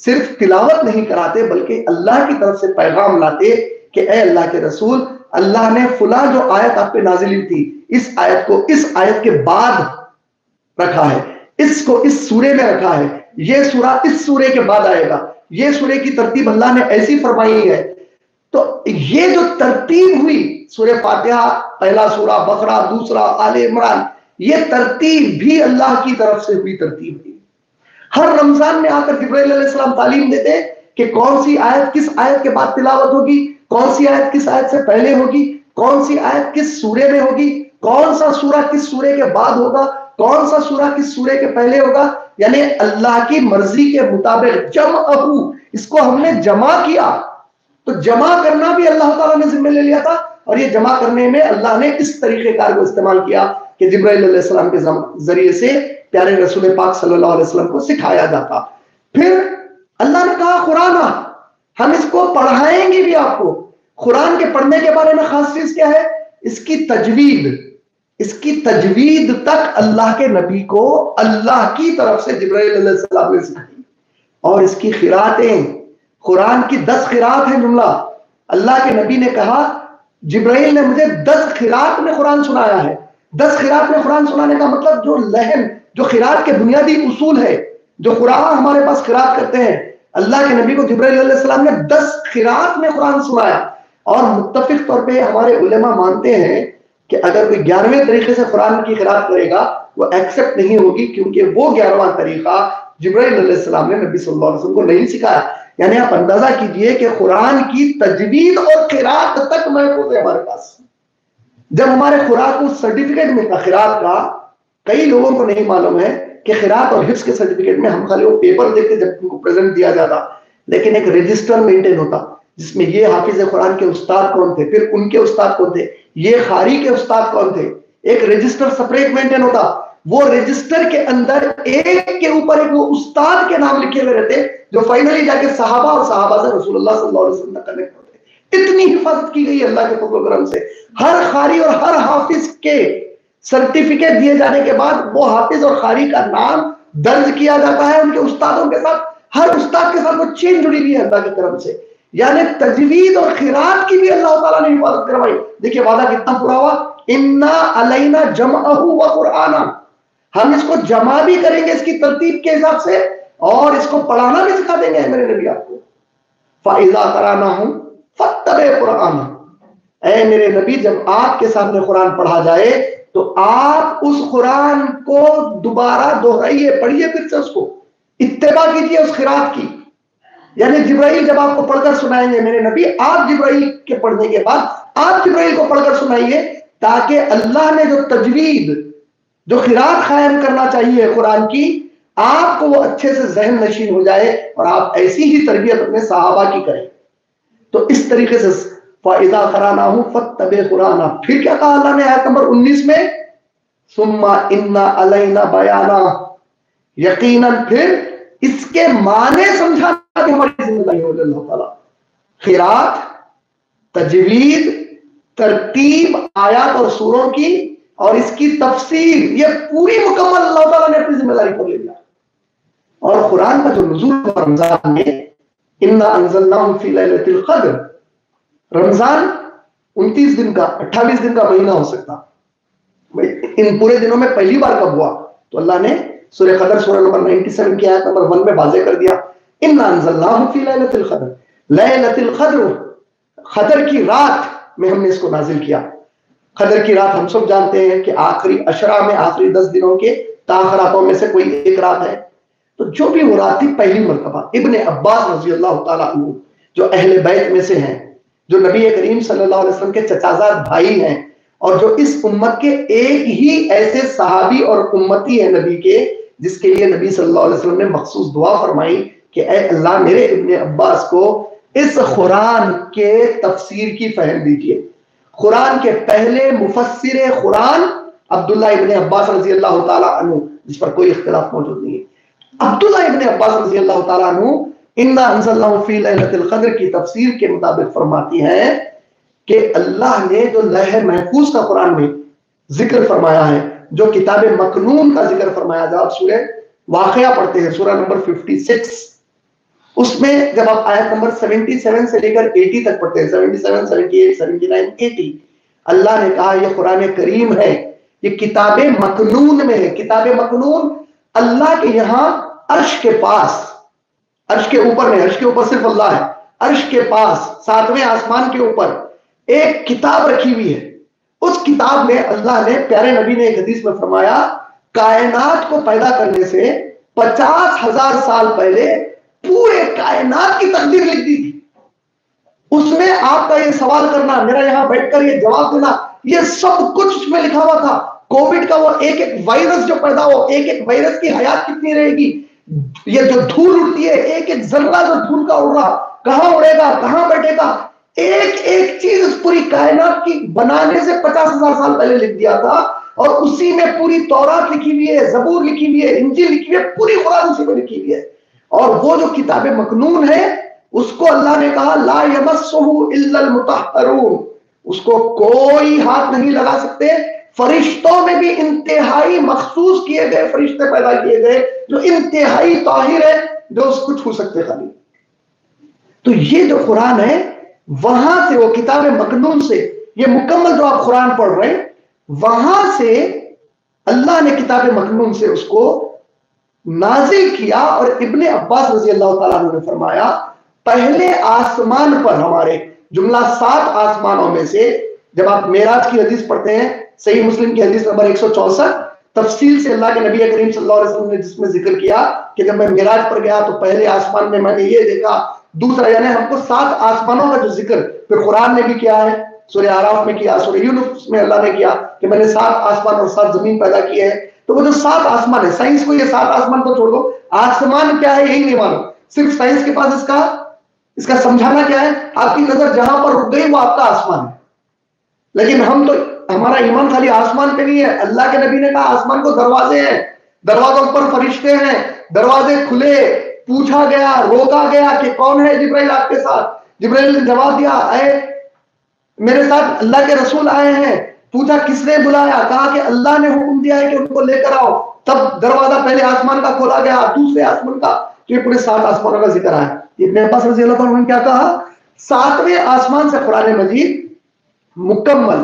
صرف تلاوت نہیں کراتے بلکہ اللہ کی طرف سے پیغام لاتے کہ اے اللہ کے رسول اللہ نے فلاں جو آیت آپ پہ نازل ہوئی تھی اس آیت کو اس آیت کے بعد رکھا ہے, اس کو اس سورے میں رکھا ہے, یہ سورہ اس سورے کے بعد آئے گا, یہ سورے کی ترتیب اللہ نے ایسی فرمائی ہے. تو یہ جو ترتیب ہوئی سورہ فاتحہ پہلا سورہ, بقرہ دوسرا, آل عمران, یہ ترتیب بھی اللہ کی طرف سے ہوئی ترتیب تھی. ہر رمضان میں آ کر جبرائیل علیہ السلام تعلیم دیتے کہ کون سی آیت کس آیت کے بعد تلاوت ہوگی, کون سی آیت کس آیت سے پہلے ہوگی, کون سی آیت کس سورے میں ہوگی, کون سا سورہ کس سورے کے بعد ہوگا, کون سا سورہ کس سورے کے پہلے ہوگا. یعنی اللہ کی مرضی کے مطابق جمع, اس کو ہم نے جمع کیا. تو جمع کرنا بھی اللہ تعالیٰ نے ذمہ لے لیا تھا, اور یہ جمع کرنے میں اللہ نے اس طریقے کار کو استعمال کیا کہ جبرائیل علیہ السلام کے ذریعے سے پیارے رسول پاک صلی اللہ علیہ وسلم کو سکھایا جاتا. پھر اللہ نے کہا قرآن ہم اس کو پڑھائیں گے بھی آپ کو. قرآن کے پڑھنے کے بارے میں خاص چیز کیا ہے, اس کی تجوید. اس کی تجوید تک اللہ کے نبی کو اللہ کی طرف سے جبرائیل علیہ السلام نے سکھائی. اور اس کی قراتیں, قرآن کی 10 قرات ہیں جملہ. اللہ کے نبی نے کہا جبرائیل نے مجھے 10 قرات میں قرآن سنایا ہے. 10 قرات میں قرآن سنانے کا مطلب جو لہن, جو قرات کے بنیادی اصول ہے, جو قرآن ہمارے پاس قرات کرتے ہیں, اللہ کے نبی کو جبرائیل علیہ السلام نے 10 قرات میں قرآن سنایا. اور متفق طور پہ ہمارے علماء مانتے ہیں کہ اگر کوئی 11ویں طریقے سے قرآن کی قرات کرے گا وہ ایکسپٹ نہیں ہوگی, کیونکہ وہ 11واں طریقہ جبرائیل علیہ السلام نے نبی صلی اللہ علیہ وسلم کو نہیں سکھایا. یعنی آپ اندازہ کیجئے کہ قرآن کی تجوید اور قرات تک محفوظ ہے ہمارے پاس. جب ہمارے قرآن کو سرٹیفکیٹ ملتا قرات کا, کئی لوگوں کو نہیں معلوم ہے کہ قرات اور حفظ کے سرٹیفکیٹ میں ہم خالی وہ پیپر دیکھتے جب ان کو پریزنٹ دیا جاتا, لیکن ایک رجسٹر مینٹین ہوتا جس میں یہ حافظ قرآن کے استاد کون تھے, پھر ان کے استاد کون تھے, یہ قاری کے استاد کون تھے, ایک رجسٹر سپریٹ مینٹین ہوتا. وہ رجسٹر کے اندر ایک کے اوپر ایک وہ استاد کے نام لکھے ہوئے رہتے جو فائنلی جا کے صحابہ اور صحابہ سے رسول اللہ صلی اللہ علیہ وسلم تک کنیکٹ ہوتے. اتنی حفاظت کی گئی اللہ کے فضل و کرم سے. ہر قاری اور ہر حافظ کے سرٹیفکیٹ دیے جانے کے بعد وہ حافظ اور قاری کا نام درج کیا جاتا ہے ان کے استادوں کے ساتھ. ہر استاد کے ساتھ وہ چین جڑی ہوئی ہے اللہ کی طرف سے. یعنی تجوید اور قرات کی بھی اللہ تعالیٰ نے حفاظت کروائی. دیکھیے وعدہ کتنا پورا ہوا, انا علینا جمعہ و قرآنا, ہم اس کو جمع بھی کریں گے اس کی ترتیب کے حساب سے, اور اس کو پڑھانا بھی سکھا دیں گے میرے نبی آپ کو. فَإِذَا قَرَأْنَاهُ فَاتَّبِعْ قُرْآنَهُ, اے میرے نبی جب آپ کے سامنے قرآن پڑھا جائے تو آپ اس قرآن کو دوبارہ دہرائیے, پڑھیے, پھر سے اس کو اتباع کیجیے اس قرات کی. یعنی جبرائیل جب آپ کو پڑھ کر سنائیں گے میرے نبی, آپ جبرائیل کے پڑھنے کے بعد آپ جبرائیل کو پڑھ کر سنائیے, تاکہ اللہ نے جو تجوید جو قرات قائم کرنا چاہیے قرآن کی, آپ کو وہ اچھے سے ذہن نشین ہو جائے اور آپ ایسی ہی تربیت اپنے صحابہ کی کریں. تو اس طریقے سے فَإِذَا قَرَأْنَاهُ فَاتَّبِعْ قُرْآنَهُ. پھر کیا کہا اللہ نے آیت نمبر 19 میں, ثُمَّ إِنَّ عَلَيْنَا بَيَانًا, یقیناً پھر اس کے معنی سمجھانا بھی ہماری ذمہ داری ہے. اللہ تعالیٰ قرات, تجوید, ترتیب آیات اور سوروں کی اور اس کی تفسیر, یہ پوری مکمل اللہ تعالیٰ نے اپنی ذمہ داری کو لے لیا. اور قرآن کا جو نزول رمضان میں, اِنَّا أَنزَلْنَاهُ فِي لَيْلَةِ الْقَدْرِ, رمضان 29 دن کا 28 دن کا مہینہ ہو سکتا. ان پورے دنوں میں پہلی بار کب ہوا, تو اللہ نے سورہ قدر سورہ نمبر 97 کی آیت نمبر 1 میں واضح کر دیا, اِنَّا أَنزَلْنَاهُ فِي لَيْلَةِ الْقَدْرِ, لَيْلَةِ الْقَدْرِ, قدر کی رات میں ہم نے اس کو نازل کیا. قدر کی رات ہم سب جانتے ہیں کہ آخری عشرہ میں, آخری 10 دنوں کے تاخراتوں میں سے کوئی ایک رات ہے. تو جو بھی وہ رات تھی پہلی مرتبہ ابن عباس رضی اللہ تعالیٰ عنہ, جو اہل بیت میں سے ہیں, جو نبی کریم صلی اللہ علیہ وسلم کے چچازاد بھائی ہیں, اور جو اس امت کے ایک ہی ایسے صحابی اور امتی ہیں نبی کے, جس کے لیے نبی صلی اللہ علیہ وسلم نے مخصوص دعا فرمائی کہ اے اللہ میرے ابن عباس کو اس قرآن کے تفسیر کی فہم دیجیے. قرآن کے پہلے مفسر قرآن عبداللہ ابن عباس رضی اللہ تعالیٰ عنہ, جس پر کوئی اختلاف موجود نہیں ہے. عبداللہ ابن عباس رضی اللہ تعالیٰ عنہ اِنَّا أَنزَلْنَاهُ فِي لَيْلَةِ الْقَدْرِ کی تفسیر کے مطابق فرماتی ہیں کہ اللہ نے جو لوح محفوظ کا قرآن میں ذکر فرمایا ہے, جو کتاب مکنون کا ذکر فرمایا, جب آپ سورہ واقعہ پڑھتے ہیں سورہ نمبر 56, اس میں جب آپ آیت نمبر 77 سے لے کر 80 تک پڑھتے ہیں، 77 78 79 80، اللہ نے کہا یہ قرآن کریم ہے، یہ کتاب مکنون میں ہے. کتاب مکنون اللہ کے یہاں عرش کے پاس، عرش کے اوپر نہیں، عرش کے اوپر صرف اللہ ہے، عرش کے پاس 7ویں آسمان کے اوپر ایک کتاب رکھی ہوئی ہے. اس کتاب میں اللہ نے، پیارے نبی نے ایک حدیث میں فرمایا، کائنات کو پیدا کرنے سے 50,000 سال پہلے پورے کائنات کی تقدیر لکھ دی تھی. اس میں آپ کا یہ سوال کرنا، میرا یہاں بیٹھ کر یہ جواب دینا، یہ سب کچھ اس میں لکھا ہوا تھا. کووڈ کا وہ ایک ایک وائرس جو پیدا ہو، ایک ایک وائرس کی حیات کتنی رہے گی، یہ جو دھول اڑتی ہے، ایک ایک ذرہ جو دھول کا اڑ رہا، کہاں اڑے گا، کہاں بیٹھے گا، ایک ایک چیز اس پوری کائنات کی بنانے سے 50,000 سال پہلے لکھ دیا تھا. اور اسی میں پوری تورات لکھی ہوئی ہے، زبور لکھی ہوئی ہے، انجیل لکھی ہوئی ہے، پوری قرآن اسی میں لکھی ہوئی ہے. اور وہ جو کتاب مکنون ہے اس کو اللہ نے کہا لا یمسہ الا المطہرون، اس کو کوئی ہاتھ نہیں لگا سکتے. فرشتوں میں بھی انتہائی مخصوص کیے گئے فرشتے پیدا کیے گئے جو انتہائی طاہر ہے، جو اس کو چھو سکتے خالی. تو یہ جو قرآن ہے وہاں سے، وہ کتاب مکنون سے، یہ مکمل جو آپ قرآن پڑھ رہے ہیں وہاں سے اللہ نے کتاب مکنون سے اس کو نازل کیا. اور ابن عباس رضی اللہ تعالیٰ عنہ نے فرمایا پہلے آسمان پر ہمارے، جملہ 7 آسمانوں میں سے، جب آپ معراج کی حدیث پڑھتے ہیں، صحیح مسلم کی حدیث نمبر 164، تفصیل سے اللہ کے نبی کریم صلی اللہ علیہ وسلم نے جس میں ذکر کیا کہ جب میں معراج پر گیا تو پہلے آسمان میں میں نے یہ دیکھا، دوسرا، یعنی ہم کو 7 آسمانوں کا جو ذکر پھر قرآن نے بھی کیا ہے، سورہ اعراف میں کیا، سورہ یونس میں اللہ نے کیا کہ میں نے 7 آسمان اور 7 زمین پیدا کیے ہیں. تو وہ جو 7 آسمان ہے، سائنس کو یہ 7 آسمان تو چھوڑ دو، آسمان کیا ہے یہی نہیں معلوم، صرف سائنس کے پاس اس کا سمجھانا کیا ہے، آپ کی نظر جہاں پر رک گئی وہ آپ کا آسمان ہے. لیکن ہم تو، ہمارا ایمان خالی آسمان پہ نہیں ہے. اللہ کے نبی نے کہا آسمان کو دروازے ہیں، دروازوں پر فرشتے ہیں، دروازے کھلے، پوچھا گیا، روکا گیا کہ کون ہے جبرائیل آپ کے ساتھ. جبرائیل نے جواب دیا اے میرے ساتھ اللہ کے رسول آئے ہیں. پوچھا کس نے بلایا، کہا کہ اللہ نے حکم دیا ہے کہ ان کو لے کر آؤ. تب دروازہ پہلے آسمان کا کھولا گیا، دوسرے آسمان کا، تو یہ پورے 7 آسمانوں کا ذکر ہے. ابن عباس رضی اللہ عنہ نے کیا کہا، 7ویں آسمان سے قرآن مجید مکمل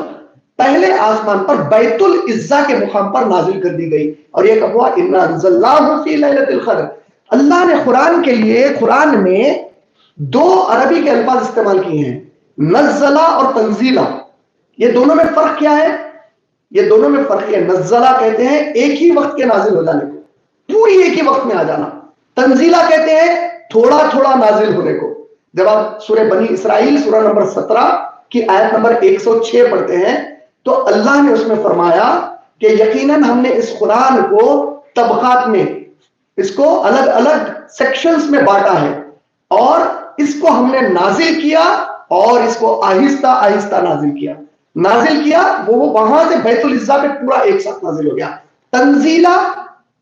پہلے آسمان پر بیت العزہ کے مقام پر نازل کر دی گئی. اور یہ کب ہوا، انا انزلناہ فی لیلۃ القدر. اللہ نے قرآن کے لیے، قرآن میں 2 عربی کے الفاظ استعمال کیے ہیں، نزلہ اور تنزیلہ. یہ دونوں میں فرق کیا ہے؟ یہ دونوں میں فرق ہے، نزلہ کہتے ہیں ایک ہی وقت کے نازل ہو جانے کو، پوری ایک ہی وقت میں آ جانا. تنزیلہ کہتے ہیں تھوڑا تھوڑا نازل ہونے کو. جب آپ سورہ بنی اسرائیل سورہ نمبر 17 کی آیت نمبر 106 پڑھتے ہیں تو اللہ نے اس میں فرمایا کہ یقیناً ہم نے اس قرآن کو طبقات میں، اس کو الگ الگ سیکشنز میں بانٹا ہے، اور اس کو ہم نے نازل کیا، اور اس کو آہستہ آہستہ نازل کیا. وہ وہاں سے بیت العزہ پہ پورا ایک ساتھ نازل ہو گیا. تنزیلہ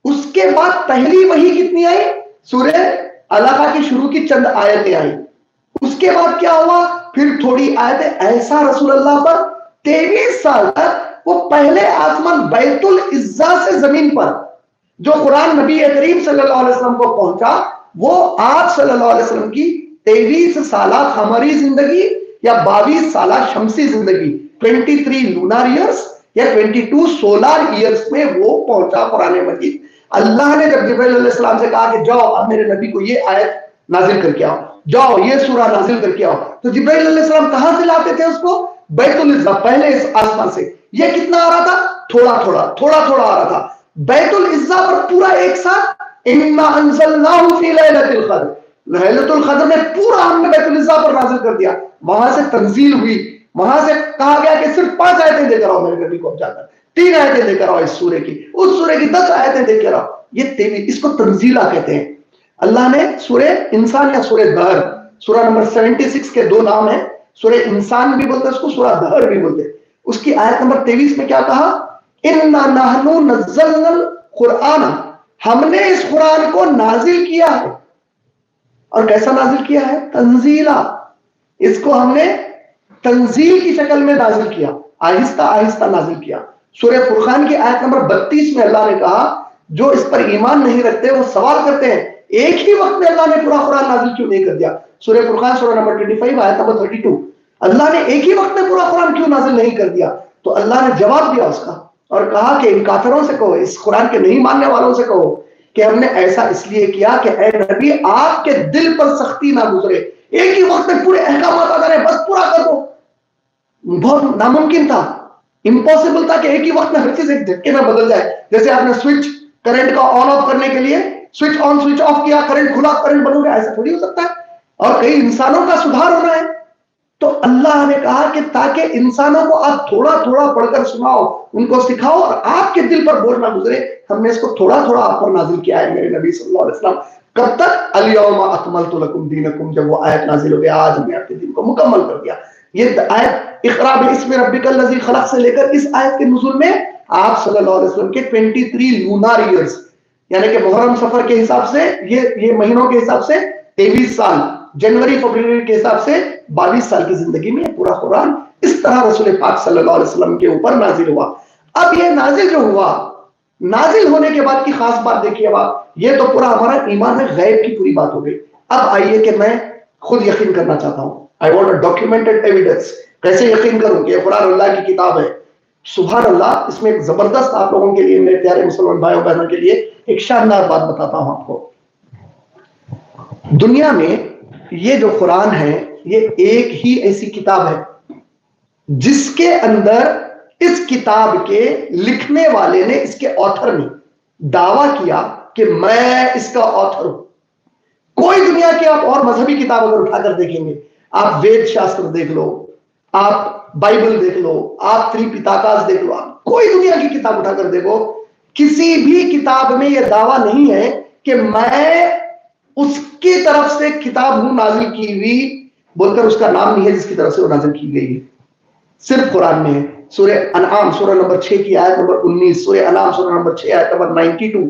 اس کے بعد پہلی وحی کتنی آئی، سورہ علقہ کی شروع کی چند آیتیں آئی. اس کے بعد کیا ہوا، پھر تھوڑی آیتیں. ایسا رسول اللہ پر 23 سال تک وہ پہلے آسمان بیت العزہ سے زمین پر جو قرآن نبی کریم صلی اللہ علیہ وسلم کو پہنچا، وہ آپ صلی اللہ علیہ وسلم کی 23 سالہ ہماری زندگی یا 22 سالہ شمسی زندگی، 23 لونار ایئرس یا 22 سولار ایئرس میں وہ پہنچا قرآن مجید. اللہ نے جب جبرائیل علیہ السلام سے کہا کہ جاؤ اب میرے نبی کو یہ آیت نازل کر کے آؤ، جاؤ یہ سورہ نازل کر کے آؤ، تو جبرائیل علیہ السلام کہاں سے لاتے تھے اس کو؟ بیت العزہ، پہلے اس آسمان سے. یہ کتنا آ رہا تھا؟ تھوڑا تھوڑا آ رہا تھا. بیت العزہ پر پورا ایک ساتھ انا انزلناہ فی لیلۃ القدر، لیلۃ القدر میں پورا ہم نے بیت العزہ پر نازل کر دیا. وہاں سے تنزیل ہوئی، وہاں سے کہا گیا کہ صرف 5 آیتیں دے کر آؤ میرے نبی کو، اب جا کر 3 آیتیں دے کر آؤ اس سورے کی، اس سورے کی 10 آیتیں دے کر آؤ. یہ 23، اس کو تنزیلہ کہتے ہیں. اللہ نے سورہ انسان یا سورہ دہر، سورہ نمبر 76 کے 2 نام ہیں، سورہ انسان بھی بولتے ہیں اس کو، سورہ دہر بھی بولتے ہیں. اس کی آیت نمبر 23 میں کیا کہا، اِنَّا نَحْنُ نَزَّلْنَا الْقُرْآنَ، ہم نے اس قرآن کو نازل کیا ہے. اور کیسا نازل کیا ہے؟ تنزیلہ. اس کو ہم نے تنزیل کی شکل میں نازل کیا، آہستہ آہستہ نازل کیا. سورہ فرقان کی آیت نمبر 32 میں اللہ نے کہا جو اس پر ایمان نہیں رکھتے وہ سوال کرتے ہیں ایک ہی وقت میں اللہ نے پورا قرآن نازل کیوں نہیں کر دیا؟ سورہ فرقان سورہ نمبر 25 آیت نمبر 32، اللہ نے ایک ہی وقت میں پورا قرآن کیوں نازل نہیں کر دیا؟ تو اللہ نے جواب دیا اس کا اور کہا کہ ان کافروں سے کہو، اس قرآن کے نہیں ماننے والوں سے کہو کہ ہم نے ایسا اس لیے کیا کہ اے نبی آپ کے دل پر سختی نہ گزرے، ایک ہی وقت میں پورے احکامات آ رہے بس پورا کر دو۔ بہت ناممکن تھا، امپاسبل تھا کہ ایک ہی وقت میں ہر چیز ایک دھکے میں بدل جائے۔ جیسے آپ نے سوئچ کرنٹ کا آن آف کرنے کے لیے سوئچ آن سوئچ آف کیا، کرنٹ کھلا کرنٹ بند ہو گیا، ایسا تھوڑی ہو سکتا ہے۔ اور کئی انسانوں کا سدھار ہونا ہے، تو اللہ نے کہا کہ تاکہ انسانوں کو آپ تھوڑا تھوڑا پڑھ کر سناؤ، ان کو سکھاؤ اور آپ کے دل پر بوجھ نہ گزرے، ہم نے اس کو تھوڑا تھوڑا آپ پر نازل کیا ہے میرے نبی صلی اللہ علیہ وسلم۔ کب تک؟ الیوم اکملت لکم دینکم، جب وہ آیت نازل ہو گیا آج ہم نے آپ کے دین کو مکمل کر دیا۔ یہ آیت اقرا باسم ربک الذی خلق سے لے کر اس آیت کے نزول میں آپ صلی اللہ علیہ وسلم کے 23 لونار ایئرز، یعنی کہ محرم سفر کے حساب سے یہ مہینوں کے حساب سے 23 سال، جنوری فروری کے حساب سے 22 سال کی زندگی میں پورا قرآن اس طرح رسول پاک صلی اللہ علیہ وسلم کے اوپر نازل ہوا۔ اب یہ نازل جو ہوا، نازل ہونے کے بعد کی خاص بات دیکھیے آپ، یہ تو پورا ہمارا ایمان غیب کی پوری بات ہو گئی۔ اب آئیے کہ میں خود یقین کرنا چاہتا ہوں، I want a documented evidence۔ کیسے یقین کروں کہ یہ قرآن اللہ کی کتاب ہے؟ سبحان اللہ، اس میں ایک زبردست آپ لوگوں کے لیے، میرے پیارے مسلمان بھائیوں بہنوں کے لیے ایک شاندار بات بتاتا ہوں آپ کو۔ دنیا میں یہ جو قرآن ہے یہ ایک ہی ایسی کتاب ہے جس کے اندر اس کتاب کے لکھنے والے نے، اس کے آتھر نے دعویٰ کیا کہ میں اس کا آتھر ہوں۔ کوئی دنیا کی آپ اور مذہبی کتاب اگر اٹھا کر دیکھیں گے، آپ وید شاستر دیکھ لو، آپ بائبل دیکھ لو، آپ تری پتاکاس دیکھ لو، آپ کوئی دنیا کی کتاب اٹھا کر دیکھو، کسی بھی کتاب میں یہ دعویٰ نہیں ہے کہ میں اس کی طرف سے کتاب ہوں نازل کی ہوئی، بول کر اس کا نام نہیں ہے جس کی طرف سے وہ نازل کی گئی ہے۔ صرف قرآن میں ہے۔ سورہ انعام سورہ نمبر 6 کی آیت نمبر 19، سورہ انعام سورہ نمبر 6 آیت نمبر 92،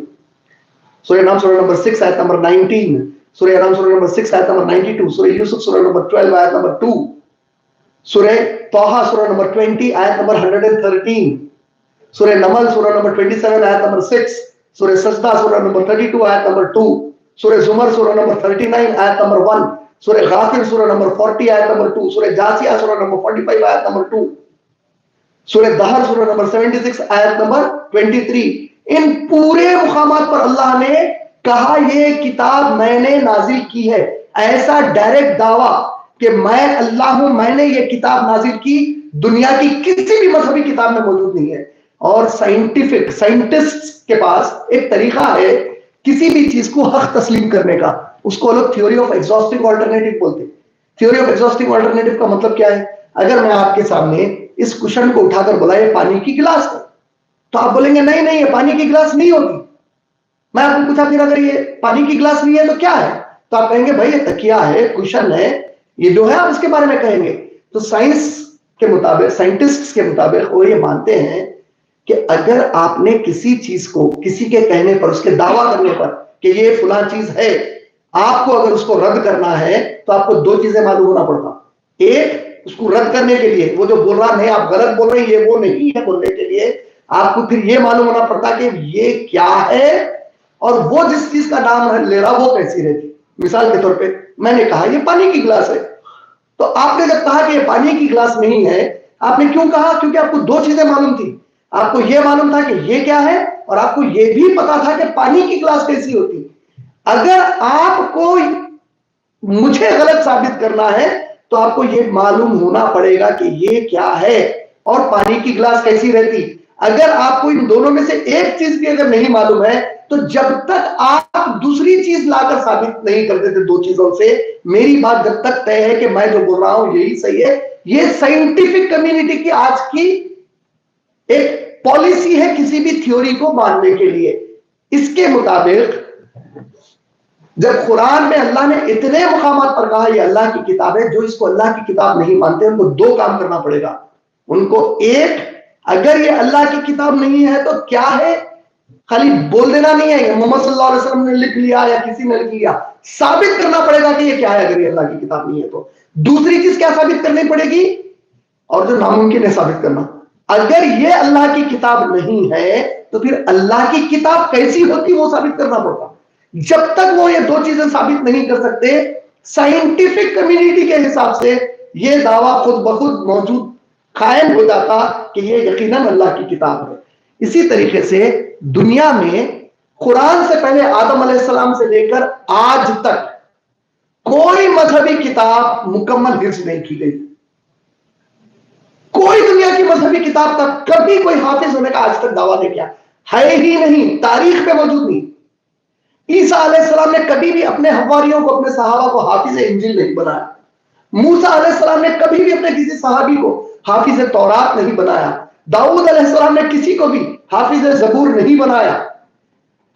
سورہ انعام سورہ نمبر 6 آیت نمبر 19، سورہ انعام سورہ نمبر 6 آیت نمبر 92، سورہ یوسف سورہ نمبر 12 آیت نمبر 2، سورہ طٰہٰ سورہ نمبر 20 آیت نمبر 113، سورہ نمل سورہ نمبر 27 آیت نمبر 6، سورہ سجدہ سورہ نمبر 32 آیت نمبر 2، سورہ زمر سورہ نمبر 39 آیت نمبر 1، سورہ غافر سورہ نمبر 40 آیت نمبر 2، سورہ جاسیہ سورہ نمبر 45 آیت نمبر 2، سورہ دہر سورہ نمبر 76 آیت نمبر 23۔ ان پورے مقامات پر اللہ نے کہا یہ کتاب میں نے نازل کی ہے۔ ایسا ڈائریکٹ دعویٰ کہ میں اللہ ہوں، میں نے یہ کتاب نازل کی، دنیا کی کسی بھی مذہبی کتاب میں موجود نہیں ہے۔ اور سائنٹسٹ کے پاس ایک طریقہ ہے کسی بھی چیز کو حق تسلیم کرنے کا، اس کو لوگ تھیوری آف ایگزاسٹنگ آلٹرنیٹو بولتے ہیں۔ تھیوری آف ایگزاسٹنگ آلٹرنیٹو کا مطلب کیا ہے؟ اگر میں آپ کے سامنے اس کوشن کو اٹھا کر بولا یہ پانی کی گلاس ہے، تو آپ بولیں گے نہیں نہیں یہ پانی کی گلاس نہیں ہوتی۔ میں آپ کو پوچھا پھر اگر یہ پانی کی گلاس نہیں ہے تو کیا ہے؟ تو آپ کہیں گے بھائی یہ تکیہ ہے، کوشن ہے، یہ جو ہے آپ اس کے بارے میں کہیں گے۔ تو سائنس کے مطابق، سائنٹسٹ کے مطابق وہ یہ مانتے ہیں کہ اگر آپ نے کسی چیز کو کسی کے کہنے پر، اس کے دعویٰ کرنے پر کہ یہ فلاں چیز ہے، آپ کو اگر اس کو رد کرنا ہے تو آپ کو دو چیزیں معلوم ہونا پڑتا۔ ایک، اس کو رد کرنے کے لیے وہ جو بول رہا نہیں آپ غلط بول رہے ہیں، یہ وہ نہیں ہے بولنے کے لیے آپ کو پھر یہ معلوم ہونا پڑتا کہ یہ کیا ہے اور وہ جس چیز کا نام لے رہا وہ کیسی رہتی۔ مثال کے طور پہ میں نے کہا یہ پانی کی گلاس ہے، تو آپ نے جب کہا کہ یہ پانی کی گلاس نہیں ہے، آپ نے کیوں کہا؟ کیونکہ آپ کو دو چیزیں معلوم تھی۔ آپ کو یہ معلوم تھا کہ یہ کیا ہے اور آپ کو یہ بھی پتا تھا کہ پانی کی گلاس کیسی ہوتی۔ اگر آپ کو مجھے غلط ثابت کرنا ہے تو آپ کو یہ معلوم ہونا پڑے گا کہ یہ کیا ہے اور پانی کی گلاس کیسی رہتی۔ اگر آپ کو ان دونوں میں سے ایک چیز بھی اگر نہیں معلوم ہے تو جب تک آپ دوسری چیز لا کر ثابت نہیں کرتے تھے دو چیزوں سے، میری بات جب تک طے ہے کہ میں جو بول رہا ہوں یہی صحیح ہے۔ یہ سائنٹیفک کمیونٹی کی آج کی ایک پالیسی ہے کسی بھی تھیوری کو ماننے کے لیے۔ اس کے مطابق جب قرآن میں اللہ نے اتنے مقامات پر کہا یہ اللہ کی کتاب ہے، جو اس کو اللہ کی کتاب نہیں مانتے ان کو دو کام کرنا پڑے گا ان کو۔ ایک، اگر یہ اللہ کی کتاب نہیں ہے تو کیا ہے، خالی بول دینا نہیں ہے محمد صلی اللہ علیہ وسلم نے لکھ لیا یا کسی نے لکھ لیا، ثابت کرنا پڑے گا کہ یہ کیا ہے اگر یہ اللہ کی کتاب نہیں ہے تو۔ دوسری چیز کیا ثابت کرنی پڑے گی، اور جو ناممکن ہے ثابت کرنا، اگر یہ اللہ کی کتاب نہیں ہے تو پھر اللہ کی کتاب کیسی ہوتی وہ ثابت کرنا پڑتا۔ جب تک وہ یہ دو چیزیں ثابت نہیں کر سکتے سائنٹیفک کمیونٹی کے حساب سے یہ دعویٰ خود بخود موجود قائم ہو جاتا کہ یہ یقیناً اللہ کی کتاب ہے. اسی طریقے سے دنیا میں قرآن سے پہلے آدم علیہ السلام سے لے کر آج تک کوئی مذہبی کتاب مکمل حفظ نہیں کی گئی. کوئی دنیا کی مذہبی کتاب تک کبھی کوئی حافظ ہونے کا آج تک دعویٰ نہیں کیا, ہے ہی نہیں, تاریخ پہ موجود نہیں. عیسیٰ علیہ السلام نے کبھی بھی اپنے حواریوں کو, اپنے صحابہ کو حافظ انجیل نہیں بنایا. موسیٰ علیہ السلام نے کبھی بھی اپنے کسی صحابی کو حافظ تورات نہیں بنایا. داؤد علیہ السلام نے کسی کو بھی حافظ زبور نہیں بنایا.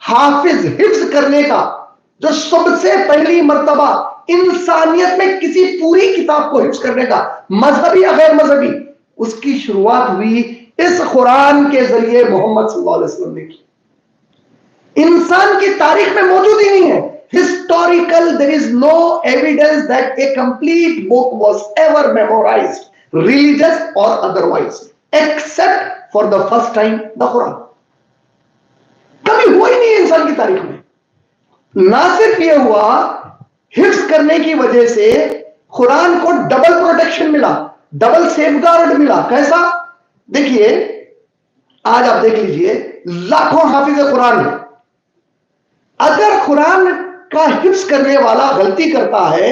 حافظ حفظ کرنے کا جو سب سے پہلی مرتبہ انسانیت میں کسی پوری کتاب کو حفظ کرنے کا, مذہبی یا غیر مذہبی, اس کی شروعات ہوئی اس قرآن کے ذریعے محمد صلی اللہ علیہ وسلم نے کی. انسان کی تاریخ میں موجود ہی نہیں ہے. Historical, there is no evidence that a complete book was ever memorized, religious or otherwise, except for the first time, the Quran. کبھی ہوا ہی نہیں ہے انسان کی تاریخ میں. نہ صرف یہ ہوا, حفظ کرنے کی وجہ سے قرآن کو ڈبل پروٹیکشن ملا, ڈبل سیف گارڈ ملا. کیسا؟ دیکھیے آج آپ دیکھ لیجئے لاکھوں حافظ قرآن ہیں. اگر قرآن کا حفظ کرنے والا غلطی کرتا ہے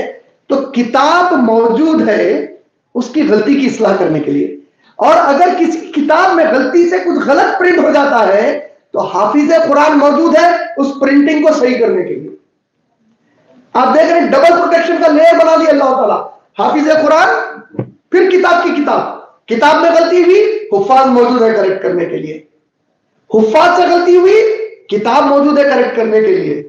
تو کتاب موجود ہے اس کی غلطی کی اصلاح کرنے کے لیے, اور اگر کسی کتاب میں غلطی سے کچھ غلط پرنٹ ہو جاتا ہے تو حافظ قرآن موجود ہے اس پرنٹنگ کو صحیح کرنے کے لیے. آپ دیکھ رہے ہیں ڈبل پروٹیکشن کا لیئر بنا دیا اللہ تعالیٰ. حافظ قرآن پھر کتاب کی کتاب میں غلطی ہوئی, حفاظ موجود ہے کریکٹ کرنے کے لیے. حفاظ سے غلطی ہوئی, کتاب موجود ہے کریکٹ کرنے کے لیے.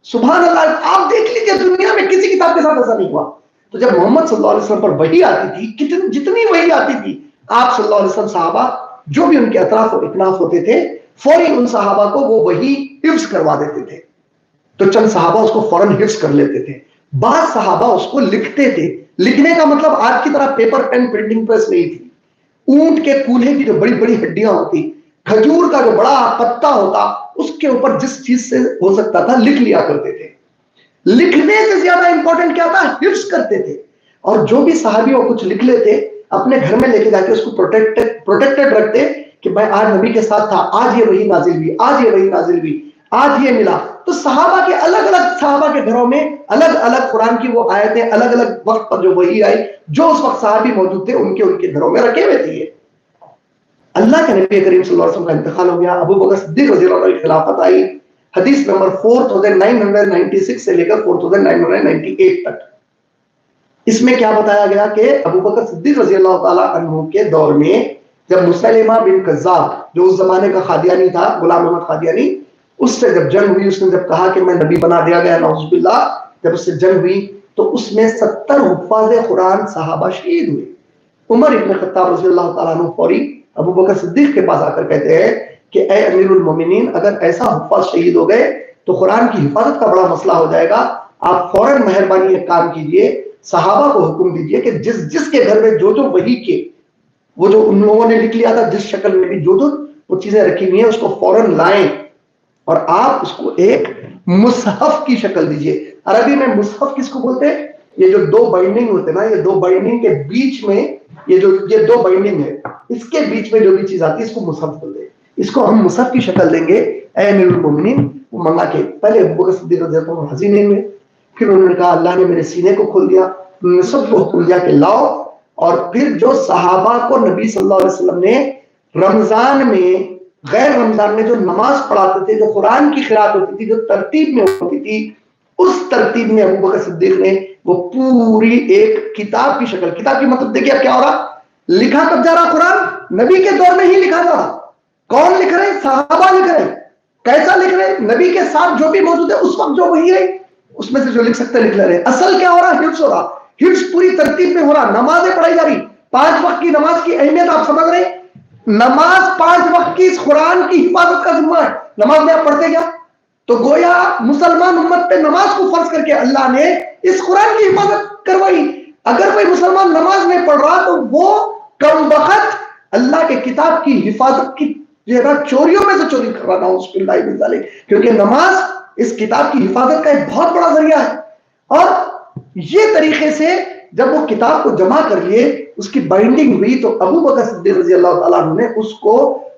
سبحان اللہ. آپ دیکھ لیجیے دنیا میں کسی کتاب کے ساتھ ایسا نہیں ہوا. تو جب محمد صلی اللہ علیہ وسلم پر وحی آتی تھی, جتنی وحی آتی تھی, آپ صلی اللہ علیہ وسلم صحابہ جو بھی ان کے اطراف و اکناف ہوتے تھے فوری ان صحابہ کو وہ وحی حفظ کروا دیتے تھے. تو چند صحابہ اس کو فوراً حفظ کر لیتے تھے. بعض صحابہ اس کو لکھتے تھے. لکھنے کا مطلب آج کی طرح پیپر پین پرنٹنگ پریس نہیں تھی. اونٹ کے کولہے کی جو بڑی بڑی ہڈیاں ہوتی, کھجور کا جو بڑا پتا ہوتا, اس کے اوپر جس چیز سے ہو سکتا تھا لکھ لیا کرتے تھے. لکھنے سے زیادہ امپورٹنٹ کیا تھا؟ حفظ کرتے تھے. اور جو بھی صحابی وہ کچھ لکھ لیتے اپنے گھر میں لے کے جا کے اس کو پروٹیکٹڈ رکھتے کہ میں آج نبی کے ساتھ تھا, آج یہ وحی نازل ہوئی, آج یہ وحی نازل ہوئی, آج یہ ملا. تو صحابہ کے الگ الگ صحابہ کے گھروں میں الگ الگ قرآن کی وہ آیتیں الگ الگ وقت پر جو وحی آئی جو اس وقت صحابی موجود تھے ان کے گھروں میں رکھے ہوئے تھے. اللہ کے نبی کریم صلی اللہ علیہ وسلم کا انتقال ہو گیا. ابو بکر صدیق رضی اللہ عنہ کی خلافت آئی. حدیث نمبر 4996 سے لے کر 4998 تک. اس میں کیا بتایا گیا کہ ابو بکر صدیق رضی اللہ تعالی عنہ کے دور میں جب مسلمہ بن کذاب جو اس زمانے کا قادیانی تھا, غلام احمد قادیانی, اس سے جب جنگ ہوئی, اس نے جب کہا کہ میں نبی بنا دیا گیا نعوذ باللہ, جب اس سے جنگ ہوئی تو اس میں 70 حفاظ قرآن صحابہ شہید ہوئے. عمر ابن خطاب رضی اللہ تعالیٰ عنہ فوری ابو بکر صدیق کے پاس آ کر کہتے ہیں کہ اے امیر المومنین, اگر ایسا حفاظ شہید ہو گئے تو قرآن کی حفاظت کا بڑا مسئلہ ہو جائے گا. آپ فوراً مہربانی ایک کام کیجئے, صحابہ کو حکم دیجئے کہ جس کے گھر میں جو وحی کے وہ جو ان لوگوں نے لکھ لیا تھا جس شکل میں بھی جو وہ چیزیں رکھی ہوئی ہیں اس کو فوراً لائیں اور آپ اس کو ایک مصحف کی شکل دیجئے. عربی میں مصحف کس کو بولتے ہیں؟ یہ جو دو بائنڈنگ ہوتے ہیں نا, یہ دو بائنڈنگ کے بیچ میں یہ دو بائنڈنگ ہے, اس کے بیچ میں جو بھی چیز آتی ہے اس کو مصحف بولتے ہیں. اس کو ہم مصحف کی شکل دیں گے اے امیر المومنین. وہ منگا کے پہلے ابو بکر صدیق رضی اللہ عنہ حزین میں, پھر انہوں نے کہا اللہ نے میرے سینے کو کھول دیا, انہوں نے سب کو حکم دیا کہ لاؤ. اور پھر جو صحابہ کو نبی صلی اللہ علیہ وسلم نے رمضان میں غیر رمضان میں جو نماز پڑھاتے تھے, جو قرآن کی قرات ہوتی تھی, جو ترتیب میں ہوتی تھی, اس ترتیب میں ابو بکر صدیق نے وہ پوری ایک کتاب کی شکل. کتاب کی مطلب دیکھیے اب کیا ہو رہا, لکھا کب جا رہا قرآن؟ نبی کے دور میں ہی لکھا جا رہا. کون لکھ رہے ہیں؟ صحابہ لکھ رہے ہیں. کیسا لکھ رہے ہیں؟ نبی کے ساتھ جو بھی موجود ہے اس وقت جو وہی ہے اس میں سے جو لکھ سکتے لکھ لے رہے ہیں. اصل کیا ہو رہا؟ حفظ ہو رہا. حفظ پوری ترتیب میں ہو رہا. نمازیں پڑھائی جا رہی. 5 وقت کی نماز کی اہمیت آپ سمجھ رہے ہیں؟ نماز 5 وقت کی اس قرآن کی حفاظت کا ذمہ ہے. نماز میں آپ پڑھتے کیا؟ تو گویا مسلمان امت پہ نماز کو فرض کر کے اللہ نے اس قرآن کی حفاظت کروائی. اگر کوئی مسلمان نماز نہیں پڑھ رہا تو وہ کم وقت اللہ کے کتاب کی حفاظت کی چوریوں میں سے چوری کر رہا تھا. کیونکہ نماز اس کتاب کی حفاظت کا ایک بہت بڑا ذریعہ ہے. اور یہ طریقے سے جب وہ کتاب کو جمع کر لیے, اس کی بائنڈنگ ہوئی, تو ابو بکر صدیق رضی اللہ تعالیٰ عنہ نے اس کو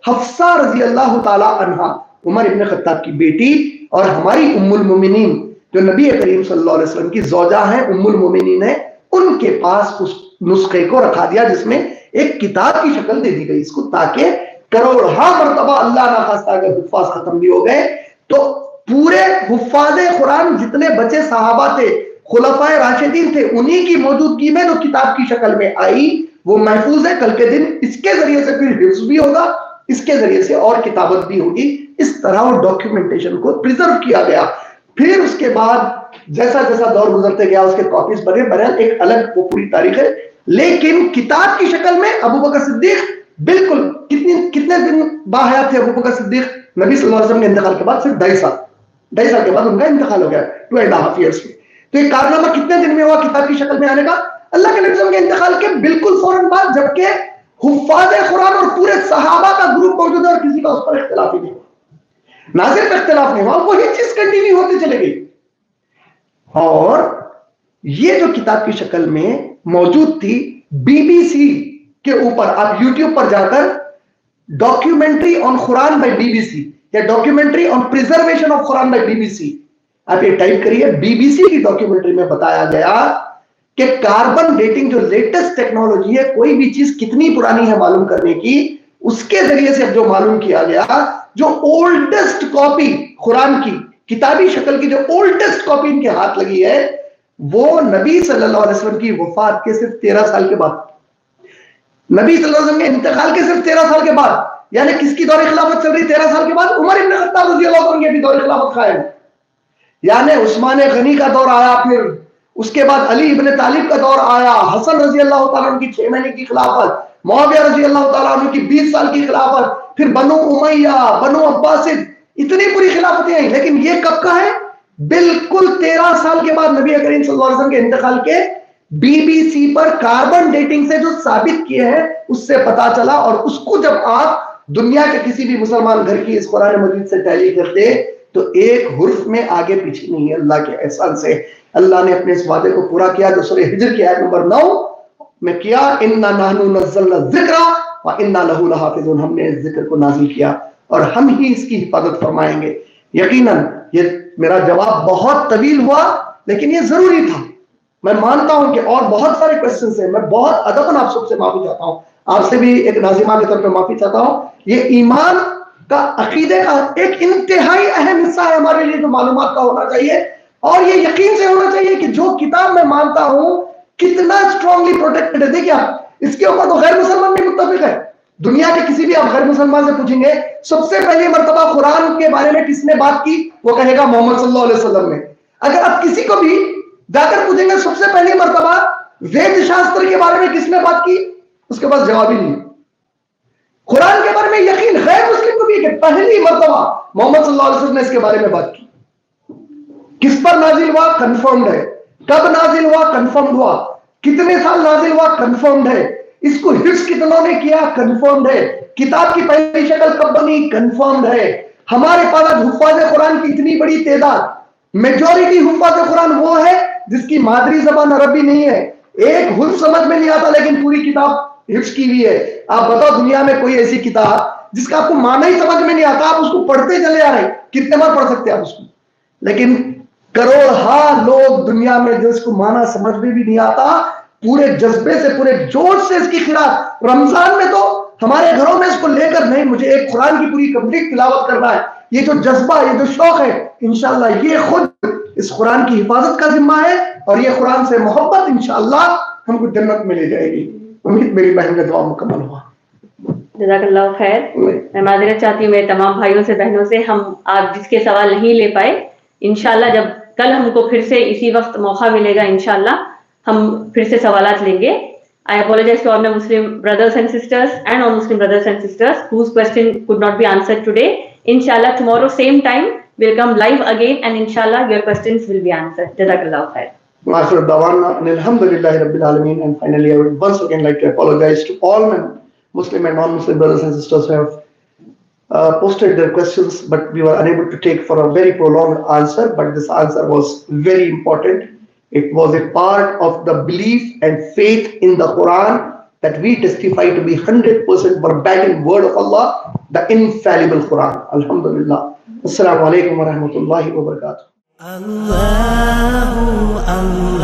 حفصہ رضی اللہ تعالیٰ عنہ, عمر ابن خطاب کی بیٹی اور ہماری ام المومنین جو نبی کریم صلی اللہ علیہ وسلم کی زوجہ ہیں, ام المومنین ہیں, ان کے پاس اس نسخے کو رکھا دیا جس میں ایک کتاب کی شکل دے دی گئی اس کو, تاکہ کروڑہا مرتبہ اللہ نہ خواستہ اگر حفاظ ختم بھی ہو گئے تو پورے حفاظ قرآن جتنے بچے صحابہ تھے, خلفائے راشدین تھے, انہی کی موجودگی میں جو کتاب کی شکل میں آئی وہ محفوظ ہے. کل کے دن اس کے ذریعے سے پھر حفظ بھی ہوگا, اس کے ذریعے سے اور کتابت بھی ہوگی. اس طرح وہ ڈاکیومنٹیشن کو پریزرو کیا گیا. پھر اس کے بعد جیسا جیسا دور گزرتے گیا اس کے کاپیز بنے, بہرحال ایک الگ وہ پوری تاریخ ہے. لیکن کتاب کی شکل میں ابو بکر صدیق بالکل کتنے دن باحیات تھے ابو بکر صدیق؟ نبی صلی اللہ علیہ وسلم کے انتقال کے بعد صرف 2.5 سال کے بعد ان کا انتقال ہو گیا, 2.5 years میں. تو یہ کارنامہ کتنے دن میں ہوا کتاب کی شکل میں آنے کا؟ اللہ کے نبی صلی اللہ علیہ وسلم کے انتقال کے بالکل فوراً بعد, جبکہ حفاظ قرآن اور پورے صحابہ کا گروپ موجود ہے اور کسی کا اس پر اختلاف ہی نہیں ہوا. نہ صرف اختلاف نہیں ہوا, وہی چیز کنٹینیو ہوتی چلے گئی. اور یہ جو کتاب کی شکل میں موجود تھی بی بی سی کے اوپر, آپ یوٹیوب پر جا کر ڈاکیومنٹری آن قرآن بائی بی بی سی یا ڈاکیومنٹری آن پریزرویشن آف قرآن بائی بی بی سی, آپ یہ ٹائپ کریے. بی بی سی کی ڈاکیومنٹری میں بتایا گیا کہ کاربن ڈیٹنگ جو لیٹسٹ ٹیکنالوجی ہے, کوئی بھی چیز کتنی پرانی ہے معلوم کرنے کی, اس کے ذریعے سے اب جو معلوم کیا گیا, جو اولڈسٹ کاپی قرآن کی کتابی شکل کی جو اولڈسٹ کاپی ان کے ہاتھ لگی ہے, وہ نبی صلی اللہ علیہ وسلم کی وفات کے صرف 13 سال کے بعد, نبی صلی اللہ علیہ وسلم کے انتقال کے صرف 13 سال کے بعد. یعنی کس کی دور خلافت چل رہی 13 سال کے بعد؟ عمر ابن خطاب رضی اللہ عنہ کی بھی دور خلافت قائم. یعنی عثمان غنی کا دور آیا, پھر اس کے بعد علی ابن طالب کا دور آیا, حسن رضی اللہ تعالیٰ عنہ کی 6 مہینے کی خلافت, معاویہ رضی اللہ تعالیٰ عنہ کی 20 سال کی خلافت, پھر بنو امیہ, بنو عباسد, اتنی پوری خلافتیں آئیں. لیکن یہ کب کا ہے؟ بالکل 13 سال کے بعد نبی کریم صلی اللہ علیہ وسلم کے انتقال کے. بی بی سی پر کاربن ڈیٹنگ سے جو ثابت کیے ہیں اس سے پتا چلا, اور اس کو جب آپ دنیا کے کسی بھی مسلمان گھر کی اس قرآن مجید سے ٹیلی کرتے تو ایک حرف میں آگے پیچھے نہیں ہے. اللہ کے احسان سے اللہ نے اپنے اس وعدے کو پورا کیا جو سورہ ہجر کی آیت نمبر 9 میں کیا, اِنَّا نَحْنُ نَزَّلْنَا الذِّكْرَ وَإِنَّا لَهُ لَحَافِظُونَ, ہم نے اس ذکر کو نازل کیا اور ہم ہی اس کی حفاظت فرمائیں گے. یقیناً یہ میرا جواب بہت طویل ہوا لیکن یہ ضروری تھا. میں مانتا ہوں کہ اور بہت سارے کوسچنز ہیں, میں بہت ادباً آپ سب سے معافی چاہتا ہوں, آپ سے بھی ایک ناظمہ کے طور پہ معافی چاہتا ہوں. یہ ایمان کا عقیدے کا ایک انتہائی اہم حصہ ہے ہمارے لیے جو معلومات کا ہونا چاہیے, اور یہ یقین سے ہونا چاہیے کہ جو کتاب میں مانتا ہوں کتنا اسٹرانگلی پروٹیکٹڈ ہے. دیکھیے آپ اس کے اوپر تو غیر مسلمان بھی متفق ہے. دنیا کے کسی بھی آپ غیر مسلمان سے پوچھیں گے سب سے پہلی مرتبہ قرآن کے بارے میں کس نے بات کی, وہ کہے گا محمد صلی اللہ علیہ وسلم نے. اگر آپ کسی کو بھی جا کر پوچھیں گے سب سے پہلی مرتبہ وید شاستر کے بارے میں کس نے بات کی, اس کے پاس جواب ہی نہیں. قرآن کے بارے میں یقین غیر مسلم کو بھی کہ پہلی مرتبہ محمد صلی اللہ علیہ وسلم نے اس کے بارے میں بات کی. کس پر نازل ہوا؟ کنفرمڈ ہے. کب نازل ہوا؟ کنفرمڈ ہوا. کتنے سال نازل ہوا؟ کنفرمڈ ہے. اس کو حفظ کتنوں نے کیا؟ کنفرمڈ ہے. کتاب کی پہلی شکل کب بنی؟ کنفرمڈ ہے. ہمارے پاس حفاظ قرآن کی اتنی بڑی تعداد, میجورٹی حفاظ قرآن وہ ہے جس کی مادری زبان عربی نہیں ہے, ایک حرف سمجھ میں نہیں آتا لیکن پوری کتاب حفظ کی ہوئی ہے. آپ بتاؤ دنیا میں کوئی ایسی کتاب جس کا آپ کو معنی ہی سمجھ میں نہیں آتا, آپ اس کو پڑھتے چلے آ رہے ہیں, کتنے بار پڑھ سکتے ہیں آپ اس کو, لیکن کروڑہا لوگ دنیا میں جس کو معنی سمجھ میں بھی نہیں آتا پورے جذبے سے پورے جوش سے اس کی خلاف. رمضان میں تو ہمارے گھروں میں اس کو لے کر نہیں, مجھے ایک قرآن کی پوری کمپلیٹ تلاوت کرنا ہے, یہ جو جذبہ, یہ جو شوق ہے, انشاءاللہ یہ خود اس قرآن کی حفاظت کا ذمہ ہے, اور یہ قرآن سے محبت انشاءاللہ ہم کو جنت میں لے جائے گی. امید میری بہن کا جواب مکمل ہوا. جزاک اللہ خیر. میں معذرت چاہتی ہوں میرے تمام بھائیوں سے بہنوں سے, ہم آپ جس کے سوال نہیں لے پائے, انشاءاللہ جب کل ہم کو پھر سے اسی وقت موقع ملے گا انشاءاللہ ہم پھر سے سوالات لیں گے. I apologize to all my Muslim brothers and sisters and non-Muslim brothers and sisters whose question could not be answered today. Inshallah tomorrow same time we'll come live again and inshallah your questions will be answered. Jazakallah khair. Master Dawana and Alhamdulillah Rabbil Alameen. And finally I would once again like to apologize to all my Muslim and non-Muslim brothers and sisters who have posted their questions, but we were unable to take for a very prolonged answer. But this answer was very important. It was a part of the belief and faith in the Quran that we testify to be 100% verbatim word of Allah, the infallible Quran. Alhamdulillah. Assalamu alaikum wa rahmatullahi wa barakatuh. Allah, Allah.